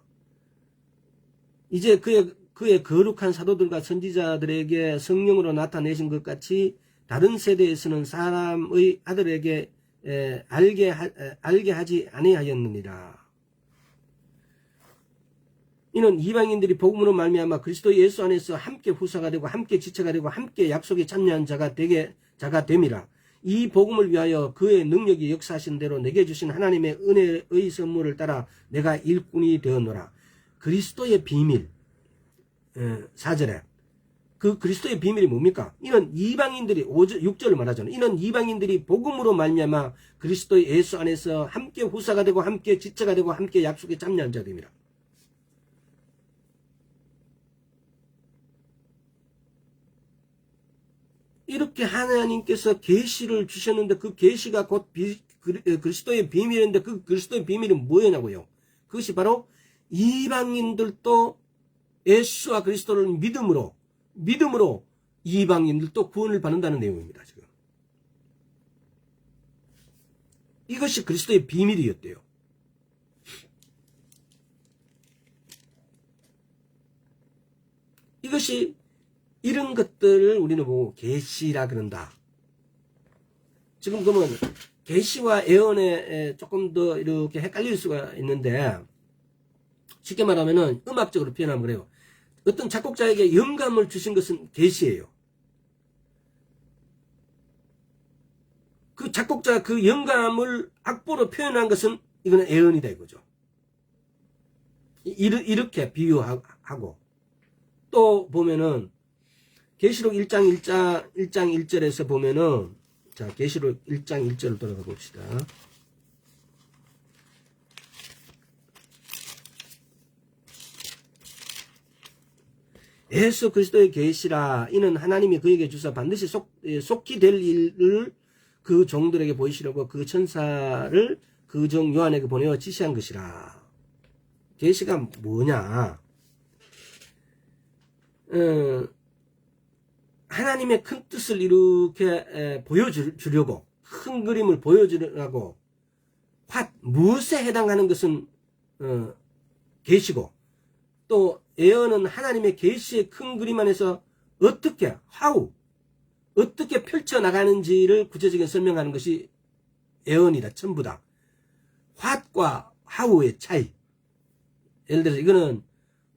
이제 그의 거룩한 사도들과 선지자들에게 성령으로 나타내신 것 같이 다른 세대에서는 사람의 아들에게 알게 하지 아니하였느니라. 이는 이방인들이 복음으로 말미암아 그리스도 예수 안에서 함께 후사가 되고 함께 지체가 되고 함께 약속에 참여한 자가 됨이라. 이 복음을 위하여 그의 능력이 역사하신 대로 내게 주신 하나님의 은혜의 선물을 따라 내가 일꾼이 되었노라. 그리스도의 비밀. 4절에 그 그리스도의 비밀이 뭡니까? 이는 이방인들이 6절을 말하잖아요. 이는 이방인들이 복음으로 말미암아 그리스도 예수 안에서 함께 후사가 되고 함께 지체가 되고 함께 약속에 참여한 자들입니다. 이렇게 하나님께서 계시를 주셨는데 그 계시가 곧 그리스도의 비밀인데 그 그리스도의 비밀이 뭐였냐고요? 그것이 바로 이방인들도 예수와 그리스도를 믿음으로 이방인들도 구원을 받는다는 내용입니다. 지금 이것이 그리스도의 비밀이었대요. 이것이 이런 것들을 우리는 보고 계시라 그런다. 지금 그러면 계시와 예언에 조금 더 이렇게 헷갈릴 수가 있는데 쉽게 말하면은 음악적으로 표현하면 그래요. 어떤 작곡자에게 영감을 주신 것은 계시예요. 그 작곡자 그 영감을 악보로 표현한 것은 이거는 예언이다 이거죠. 이렇게 비유하고 또 보면은 계시록 1장 1절에서 보면은 자 계시록 1장 1절을 돌아가 봅시다. 예수 그리스도의 계시라. 이는 하나님이 그에게 주사 반드시 속히 될 일을 그 종들에게 보이시려고 그 천사를 그 종 요한에게 보내어 지시한 것이라. 계시가 뭐냐? 하나님의 큰 뜻을 이렇게 보여주려고 큰 그림을 보여주려고 무엇에 해당하는 것은 계시고 또 예언은 하나님의 계시의 큰 그림 안에서 어떻게 펼쳐나가는지를 구체적인 설명하는 것이 예언이다. 전부다. what과 how의 차이. 예를 들어서 이거는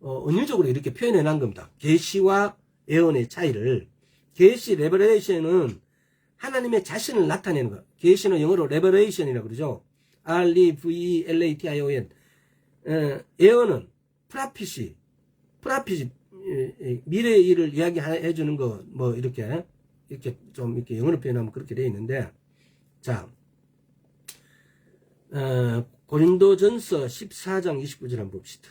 은유적으로 이렇게 표현해 놓은 겁니다. 계시와 예언의 차이를. 계시 레버레이션은 하나님의 자신을 나타내는 것. 계시는 영어로 레버레이션이라고 그러죠. R-E-V-E-L-A-T-I-O-N. 예언은 프라피시 미래의 일을 이야기해 주는 거 뭐 이렇게 좀 이렇게 영어로 표현하면 그렇게 되어 있는데 자 고린도전서 14장 29절 한번 봅시다.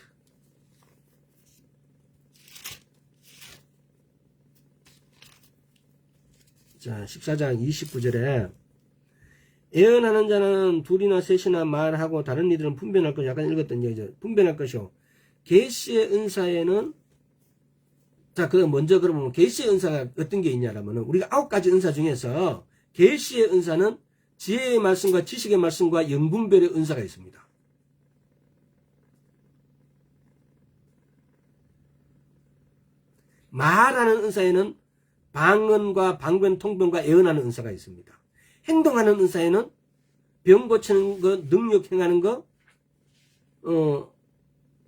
자 14장 29절에 예언하는 자는 둘이나 셋이나 말하고 다른 이들은 분별할 것. 약간 읽었던 얘기죠. 분별할 것이요. 계시의 은사에는 자, 그럼 먼저 그러면 계시의 은사가 어떤 게 있냐라면은 우리가 9가지 은사 중에서 계시의 은사는 지혜의 말씀과 지식의 말씀과 영분별의 은사가 있습니다. 말하는 은사에는 방언과 방변, 통변과 예언하는 은사가 있습니다. 행동하는 은사에는 병 고치는 거, 능력 행하는 거, 또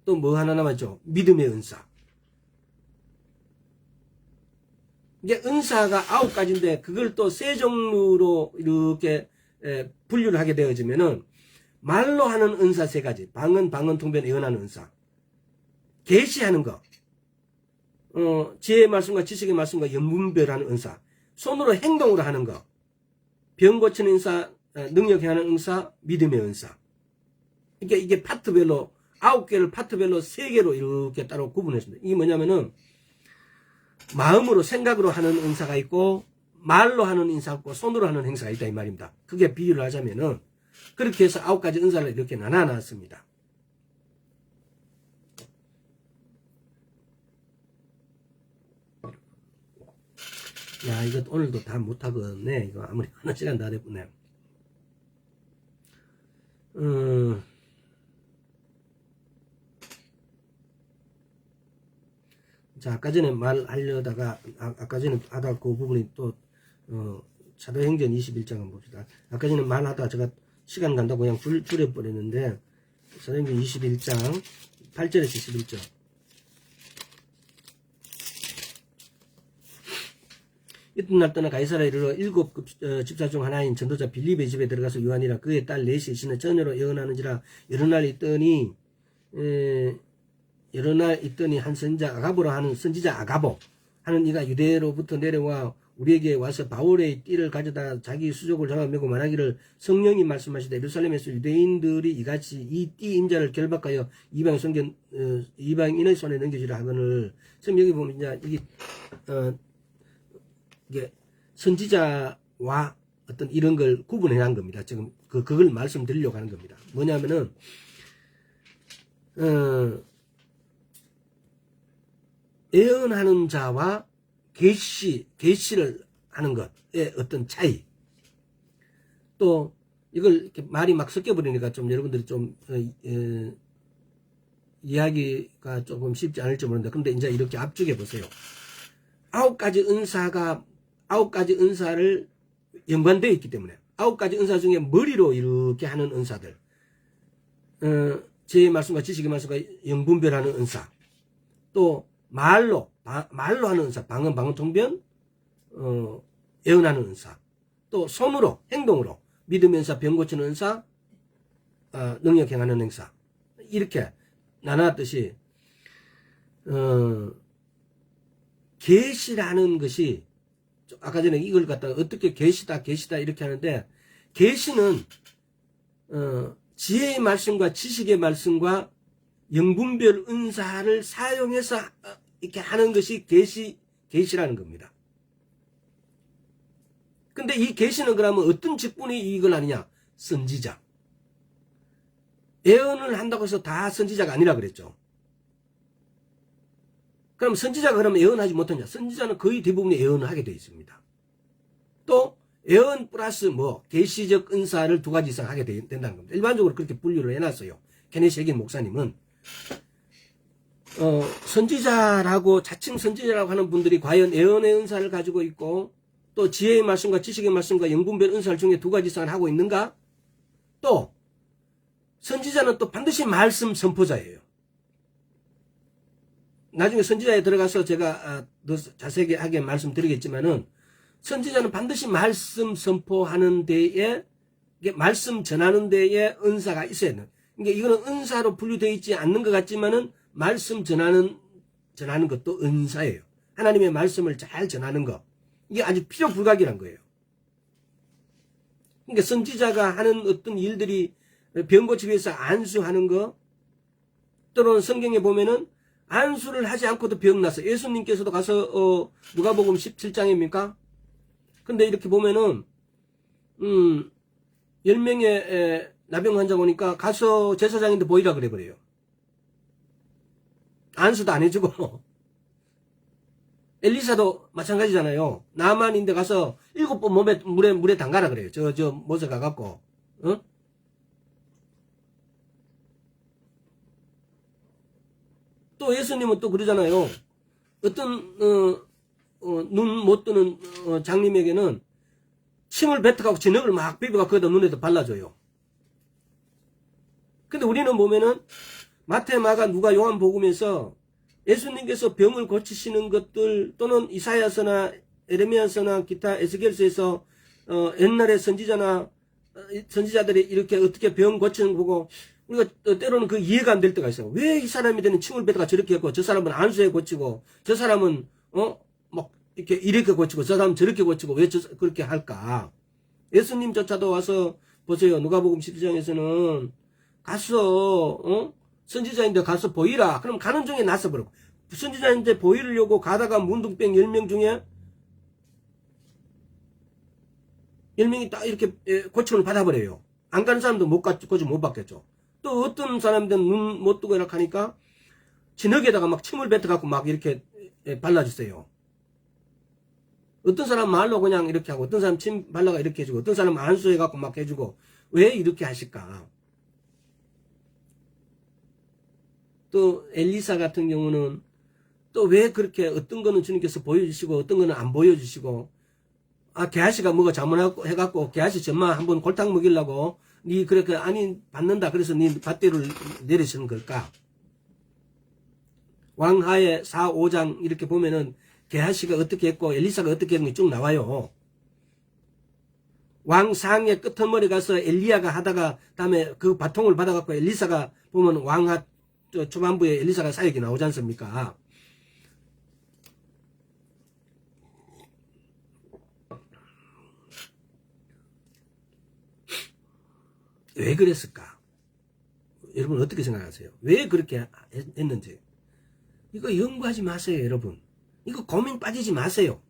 뭐 하나 남았죠? 믿음의 은사. 이게 은사가 9가지인데, 그걸 또 세 종류로 이렇게 분류를 하게 되어지면은, 말로 하는 은사 3가지. 방언, 통변, 예언하는 은사. 계시하는 거. 지혜의 말씀과 지식의 말씀과 연분별하는 은사. 손으로 행동으로 하는 거. 병 고치는 은사, 능력 행하는 은사, 믿음의 은사. 이게 파트별로, 9개를 파트별로 3개로 이렇게 따로 구분했습니다. 이게 뭐냐면은, 마음으로, 생각으로 하는 은사가 있고, 말로 하는 은사가 있고, 손으로 하는 행사가 있다, 이 말입니다. 그게 비유를 하자면은, 그렇게 해서 9가지 은사를 이렇게 나눠놨습니다. 야, 이거 오늘도 다 못하겠네. 이거 아무리 하는 시간 다 됐네. 자, 아까 전에 말하려다가, 아까 전에 하다 그 부분이 또, 사도행전 21장 한번 봅시다. 아까 전에 말하다가 제가 시간 간다고 그냥 줄여버렸는데, 사도행전 21장, 8절에서 11절. 이튿날 떠나 가이사라에 이르러 7 집사 중 하나인 전도자 빌립의 집에 들어가서 요한이라 그의 딸 넷이 신의 처녀로 예언하는지라 여러 날 있더니 한 선지자 아가보라 하는 선지자 아가보 하는 이가 유대로부터 내려와 우리에게 와서 바울의 띠를 가져다 자기 수족을 잡아매고 말하기를 성령이 말씀하시되 예루살렘에서 유대인들이 이같이 이 띠 인자를 결박하여 이방인의 손에 넘겨주라 하거늘. 지금 여기 보면 이제 이게 선지자와 어떤 이런 걸 구분해 한 겁니다. 지금 그걸 말씀드리려고 하는 겁니다. 뭐냐면은 예언하는 자와 계시를 하는 것의 어떤 차이. 또 이걸 이렇게 말이 막 섞여 버리니까 좀 여러분들이 좀 이야기가 조금 쉽지 않을지 모르는데, 근데 이제 이렇게 압축해 보세요. 9가지 은사를 연관되어 있기 때문에 9가지 은사 중에 머리로 이렇게 하는 은사들, 제 말씀과 지식의 말씀과 영분별하는 은사, 또 말로 하는 은사, 방언, 통변, 예언하는 은사, 또 손으로, 행동으로, 믿음의 은사, 병 고치는 은사, 능력 행하는 은사, 이렇게 나눴듯이, 계시라는 것이, 아까 전에 이걸 갖다가 어떻게 계시다 이렇게 하는데, 계시는, 지혜의 말씀과 지식의 말씀과 영분별 은사를 사용해서 이렇게 하는 것이 계시라는 겁니다. 근데 이 계시는 그러면 어떤 직분이 이걸 하느냐? 선지자. 예언을 한다고 해서 다 선지자가 아니라 그랬죠. 그럼 선지자가 그러면 예언하지 못하냐? 선지자는 거의 대부분의 예언을 하게 되어 있습니다. 또 예언 플러스 계시적 은사를 2가지 이상 하게 된다는 겁니다. 일반적으로 그렇게 분류를 해놨어요. 케네시 해긴 목사님은 선지자라고 자칭 선지자라고 하는 분들이 과연 예언의 은사를 가지고 있고 또 지혜의 말씀과 지식의 말씀과 영분별 은사를 중에 2가지 이상을 하고 있는가? 또 선지자는 또 반드시 말씀 선포자예요. 나중에 선지자에 들어가서 제가 더 자세하게 말씀드리겠지만은, 선지자는 반드시 말씀 선포하는 데에, 말씀 전하는 데에 은사가 있어야 돼요. 그러니까 이거는 은사로 분류되어 있지 않는 것 같지만은 말씀 전하는 것도 은사예요. 하나님의 말씀을 잘 전하는 것, 이게 아주 필요 불가결한 거예요. 그러니까 선지자가 하는 어떤 일들이 병 고치기 위해서 안수하는 거, 또는 성경에 보면은 안수를 하지 않고도 병 났어. 예수님께서도 가서 누가복음 17장입니까? 근데 이렇게 보면은 10명의 나병 환자가 오니까 가서 제사장인데 보이라 그래 버려요. 안수도 안 해주고. 엘리사도 마찬가지잖아요. 나만인데 가서 7번 물에 담가라 그래요. 못에 가갖고. 어? 또 예수님은 또 그러잖아요. 어떤 눈 못 뜨는 장님에게는 침을 뱉어가고 진흙을 막 비벼가 거기다 눈에도 발라줘요. 근데 우리는 보면은 마태, 마가, 누가, 요한 복음에서 예수님께서 병을 고치시는 것들 또는 이사야서나 에레미야서나 기타 에스겔서에서 옛날에 선지자들이 이렇게 어떻게 병 고치는 거 보고 우리가 때로는 그 이해가 안 될 때가 있어요. 왜 이 사람이 되는 침을 뱉다가 저렇게 했고 저 사람은 안수에 고치고 저 사람은 막 이렇게 고치고 저 사람은 저렇게 고치고 왜 그렇게 할까? 예수님조차도 와서 보세요. 누가복음 12장에서는 가서 선지자인데 가서 보이라. 그럼 가는 중에 나서버리고 선지자인데 보이려고 가다가 문둥병 10명 중에 10명이 딱 이렇게 고침을 받아버려요. 안 가는 사람도 고침 못 받겠죠. 또 어떤 사람들은 눈 못 뜨고 이렇게 하니까 진흙에다가 막 침을 뱉어갖고 막 이렇게 발라주세요. 어떤 사람 말로 그냥 이렇게 하고 어떤 사람 침 발라가 이렇게 해주고 어떤 사람 안수해갖고 막 해주고 왜 이렇게 하실까? 또 엘리사 같은 경우는 또 왜 그렇게 어떤 거는 주님께서 보여주시고 어떤 거는 안 보여주시고 게하시가 뭐가 잘못해갖고 게하시 전마 한번 골탕 먹이려고 니 그렇게 아니 받는다 그래서 니 밭대를 내리시는 걸까? 왕하의 4, 5장 이렇게 보면은 게하시가 어떻게 했고 엘리사가 어떻게 했는 게 쭉 나와요. 왕상의 끝머리 가서 엘리야가 하다가 다음에 그 바통을 받아갖고 엘리사가 보면 왕하 초반부에 엘리사가 사역이 나오지 않습니까? 왜 그랬을까? 여러분 어떻게 생각하세요? 왜 그렇게 했는지. 이거 연구하지 마세요, 여러분. 이거 고민 빠지지 마세요.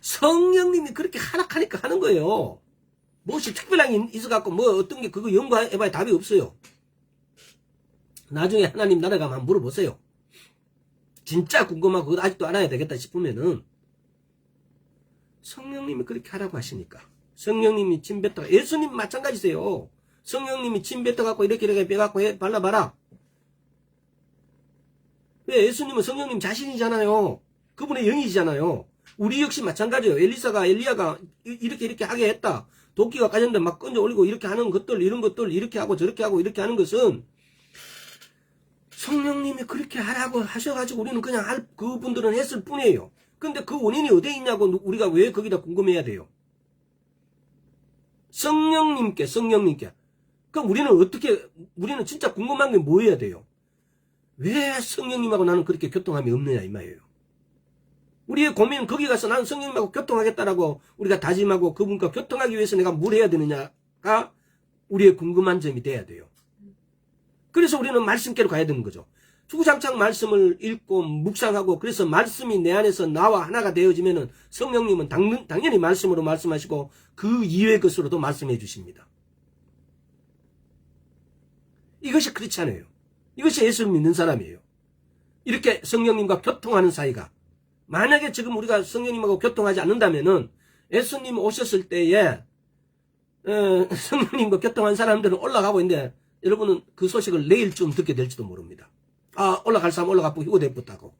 성령님이 그렇게 하락하니까 하는 거예요. 무엇이 특별한 게 있어갖고 뭐 어떤 게 그거 연구해봐야 답이 없어요. 나중에 하나님 나라 가면 한번 물어보세요. 진짜 궁금하고 그거 아직도 알아야 되겠다 싶으면은 성령님이 그렇게 하라고 하시니까. 성령님이 침 뱉다가 예수님 마찬가지세요. 성령님이 침 뱉어갖고 이렇게 빼갖고 발라봐라. 왜? 예수님은 성령님 자신이잖아요. 그분의 영이잖아요. 우리 역시 마찬가지예요. 엘리야가 이렇게 하게 했다. 도끼가 까졌는데 막 건져 올리고 이렇게 하는 것들, 이런 것들, 이렇게 하고 저렇게 하고 이렇게 하는 것은 성령님이 그렇게 하라고 하셔가지고 우리는 그냥 그분들은 했을 뿐이에요. 근데 그 원인이 어디에 있냐고 우리가 왜 거기다 궁금해야 돼요? 성령님께. 그럼 우리는 진짜 궁금한 게 뭐여야 돼요? 왜 성령님하고 나는 그렇게 교통함이 없느냐 이 말이에요. 우리의 고민은 거기 가서 나는 성령님하고 교통하겠다라고 우리가 다짐하고 그분과 교통하기 위해서 내가 뭘 해야 되느냐가 우리의 궁금한 점이 돼야 돼요. 그래서 우리는 말씀께로 가야 되는 거죠. 주구장창 말씀을 읽고 묵상하고 그래서 말씀이 내 안에서 나와 하나가 되어지면은 성령님은 당연히 말씀으로 말씀하시고 그 이외의 것으로도 말씀해 주십니다. 이것이 크리스찬이에요. 이것이 예수를 믿는 사람이에요. 이렇게 성령님과 교통하는 사이가 만약에 지금 우리가 성령님하고 교통하지 않는다면은 예수님 오셨을 때에 성령님과 교통한 사람들은 올라가고 있는데 여러분은 그 소식을 내일쯤 듣게 될지도 모릅니다. 올라갈 사람 올라가고 휴고됐다고.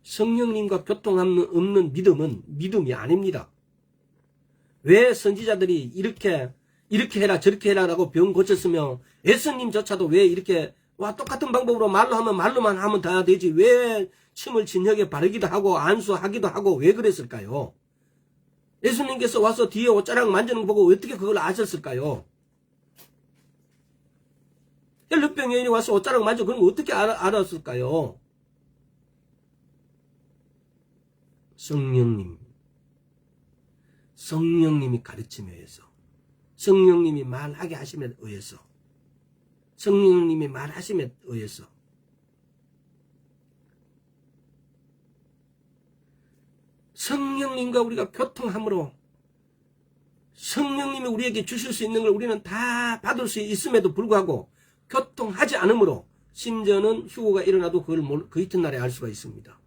성령님과 교통 없는 믿음은 믿음이 아닙니다. 왜 선지자들이 이렇게 해라 저렇게 해라라고 병 고쳤으며 예수님조차도 왜 이렇게 똑같은 방법으로 말로만 하면 다 되지 왜 침을 진흙에 바르기도 하고 안수하기도 하고 왜 그랬을까요? 예수님께서 와서 뒤에 옷자락 만지는 거 보고 어떻게 그걸 아셨을까요? 헬루병 여인이 와서 옷자락 만져 그런 거 어떻게 알았을까요? 성령님이 가르침에 의해서 성령님이 말하게 하심에 의해서 성령님이 말하심에 의해서 성령님과 우리가 교통함으로 성령님이 우리에게 주실 수 있는 걸 우리는 다 받을 수 있음에도 불구하고 교통하지 않으므로 심지어는 휴고가 일어나도 그걸 그 이튿날에 알 수가 있습니다.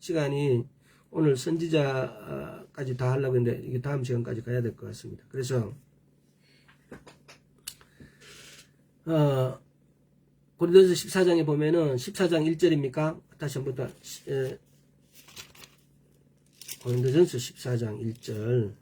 시간이 오늘 선지자까지 다 하려고 했는데 이게 다음 시간까지 가야 될 것 같습니다. 그래서 고린도서 14장에 보면은 14장 1절입니까? 다시 한번 더 고린도전서 14장 1절.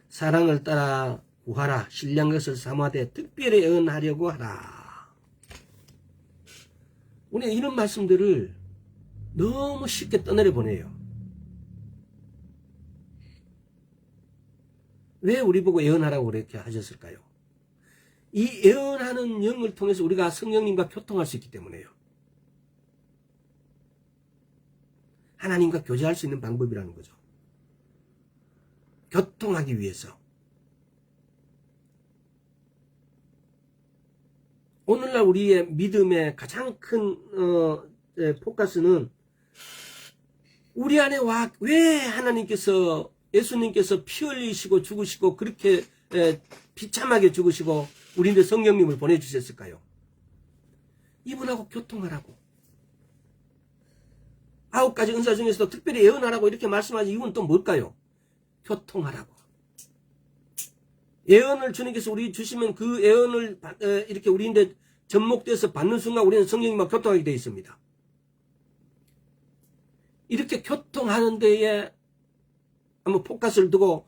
사랑을 따라 구하라. 신령 것을 사모하되 특별히 애언하려고 하라. 우리는 이런 말씀들을 너무 쉽게 떠내려 보내요. 왜 우리 보고 애언하라고 그렇게 하셨을까요? 이 애언하는 영을 통해서 우리가 성령님과 교통할 수 있기 때문에요. 하나님과 교제할 수 있는 방법이라는 거죠. 교통하기 위해서. 오늘날 우리의 믿음의 가장 큰 포커스는 우리 안에 왜 하나님께서 예수님께서 피 흘리시고 죽으시고 그렇게 비참하게 죽으시고 우리인데 성령님을 보내주셨을까요? 이분하고 교통하라고. 9가지 은사 중에서도 특별히 예언하라고 이렇게 말씀하신 이유는 또 뭘까요? 교통하라고. 예언을 주님께서 우리 주시면 그 예언을 이렇게 우리인데 접목돼서 받는 순간 우리는 성령님과 교통하게 되어 있습니다. 이렇게 교통하는 데에 한번 포커스를 두고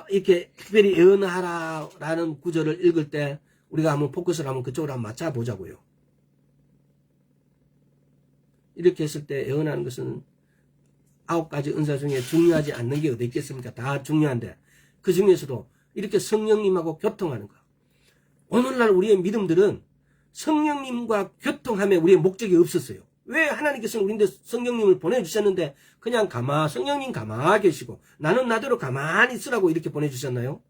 이렇게 특별히 예언하라라는 구절을 읽을 때 우리가 한번 포커스를 한번 그쪽으로 한번 맞춰보자고요. 이렇게 했을 때 예언하는 것은 9가지 은사 중에 중요하지 않는 게 어디 있겠습니까? 다 중요한데 그 중에서도 이렇게 성령님하고 교통하는 거. 오늘날 우리의 믿음들은 성령님과 교통함에 우리의 목적이 없었어요. 왜 하나님께서는 우리인데 성령님을 보내주셨는데 그냥 성령님 가만히 계시고 나는 나대로 가만히 있으라고 이렇게 보내주셨나요?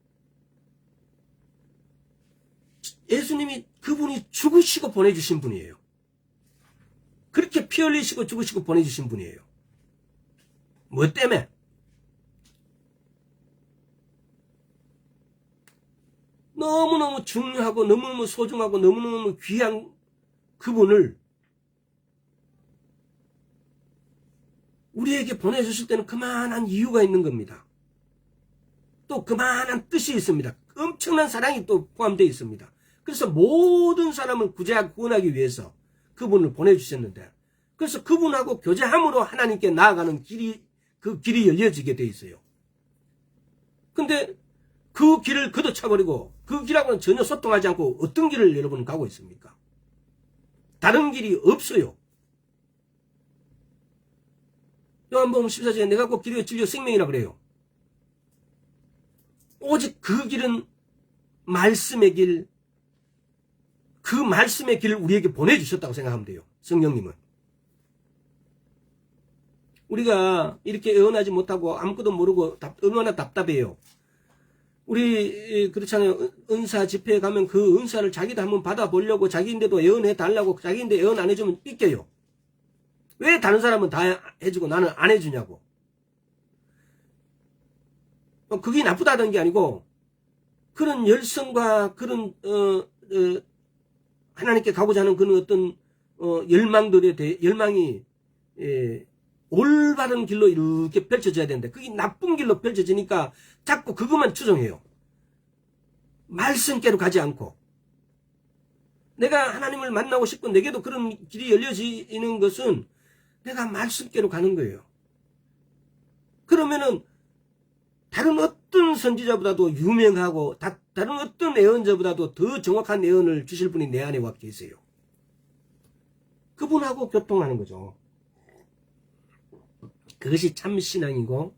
예수님이 그분이 죽으시고 보내주신 분이에요. 그렇게 피 흘리시고 죽으시고 보내주신 분이에요. 뭐 때문에? 너무너무 중요하고 너무너무 소중하고 너무너무 귀한 그분을 우리에게 보내주실 때는 그만한 이유가 있는 겁니다. 또 그만한 뜻이 있습니다. 엄청난 사랑이 또 포함되어 있습니다. 그래서 모든 사람을 구원하기 위해서 그분을 보내주셨는데 그래서 그분하고 교제함으로 하나님께 나아가는 그 길이 열려지게 되어 있어요. 근데 그 길을 걷어차버리고 그 길하고는 전혀 소통하지 않고 어떤 길을 여러분 가고 있습니까? 다른 길이 없어요. 요한복음 14장에 내가 곧 길이요 진리요 생명이라 그래요. 오직 그 길은 말씀의 길, 그 말씀의 길을 우리에게 보내주셨다고 생각하면 돼요. 성령님은. 우리가 이렇게 예언하지 못하고 아무것도 모르고 얼마나 답답해요. 우리 그렇잖아요. 은사 집회에 가면 그 은사를 자기도 한번 받아보려고 자기인데도 예언해 달라고 자기인데 예언 안 해주면 삐껴요. 왜 다른 사람은 다 해주고 나는 안 해주냐고. 그게 나쁘다는 게 아니고 그런 열성과 그런 하나님께 가고자 하는 그런 어떤 열망들에 대해 열망이 올바른 길로 이렇게 펼쳐져야 되는데 그게 나쁜 길로 펼쳐지니까 자꾸 그것만 추종해요. 말씀께로 가지 않고 내가 하나님을 만나고 싶고 내게도 그런 길이 열려지는 것은 내가 말씀께로 가는 거예요. 그러면은 다른 어떤 선지자보다도 유명하고 다른 어떤 예언자보다도 더 정확한 예언을 주실 분이 내 안에 와 계세요. 그분하고 교통하는 거죠. 그것이 참 신앙이고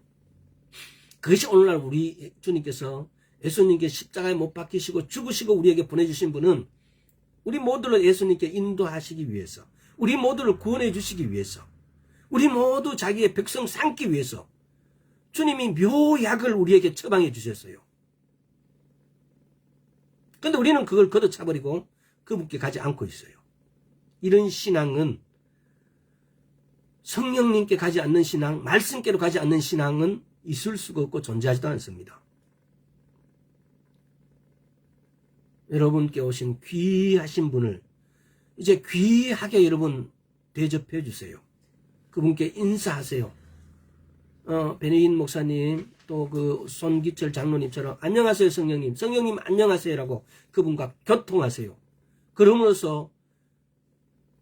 그것이 오늘날 우리 주님께서 예수님께 십자가에 못 박히시고 죽으시고 우리에게 보내주신 분은 우리 모두를 예수님께 인도하시기 위해서 우리 모두를 구원해 주시기 위해서 우리 모두 자기의 백성 삼기 위해서 주님이 묘약을 우리에게 처방해 주셨어요. 그런데 우리는 그걸 걷어차버리고 그분께 가지 않고 있어요. 이런 신앙은 성령님께 가지 않는 신앙, 말씀께로 가지 않는 신앙은 있을 수가 없고 존재하지도 않습니다. 여러분께 오신 귀하신 분을 이제 귀하게 여러분 대접해 주세요. 그분께 인사하세요. 베네인 목사님, 또 그 손기철 장로님처럼 안녕하세요 성령님, 성령님 안녕하세요라고 그분과 교통하세요. 그럼으로써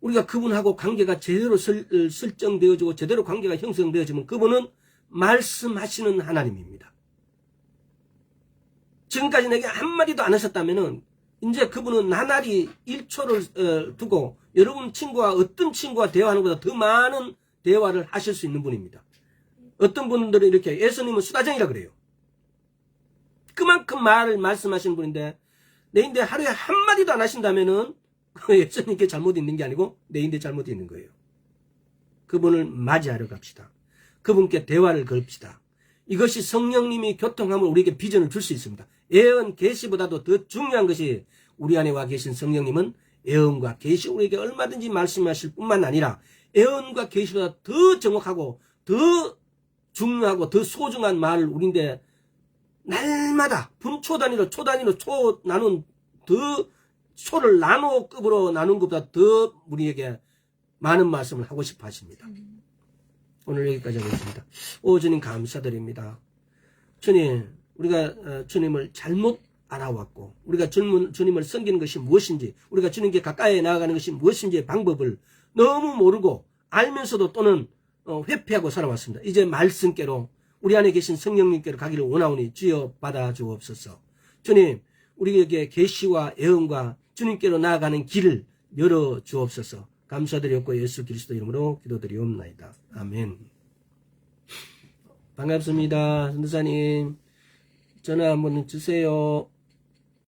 우리가 그분하고 관계가 제대로 설정되어지고 제대로 관계가 형성되어지면 그분은 말씀하시는 하나님입니다. 지금까지 내게 한마디도 안 하셨다면은 이제 그분은 나날이 1초를 두고 여러분 친구와 어떤 친구와 대화하는 것보다 더 많은 대화를 하실 수 있는 분입니다. 어떤 분들은 이렇게 예수님은 수다쟁이라 그래요. 그만큼 말을 말씀하시는 분인데 내인데 하루에 한마디도 안 하신다면은 예수님께 잘못 있는 게 아니고 내인데 잘못 있는 거예요. 그분을 맞이하러 갑시다. 그분께 대화를 걸읍시다. 이것이 성령님이 교통함을 우리에게 비전을 줄 수 있습니다. 예언 계시보다도 더 중요한 것이 우리 안에 와 계신 성령님은 예언과 계시 우리에게 얼마든지 말씀하실 뿐만 아니라 예언과 계시보다 더 정확하고 더 중요하고 더 소중한 말을 우리인데 날마다 분초 단위로 초 단위로 초 나눈 더 초를 나노급으로 나눈 것보다 더 우리에게 많은 말씀을 하고 싶어 하십니다. 오늘 여기까지 하겠습니다. 오 주님 감사드립니다. 주님 우리가 주님을 잘못 알아왔고 우리가 주님을 섬기는 것이 무엇인지 우리가 주님께 가까이 나아가는 것이 무엇인지의 방법을 너무 모르고 알면서도 또는 회피하고 살아왔습니다. 이제 말씀께로 우리 안에 계신 성령님께로 가기를 원하오니 주여 받아주옵소서. 주님 우리에게 계시와 예언과 주님께로 나아가는 길을 열어주옵소서. 감사드렸고 예수 그리스도 이름으로 기도드리옵나이다. 아멘. 반갑습니다. 선교사님 전화 한번 주세요.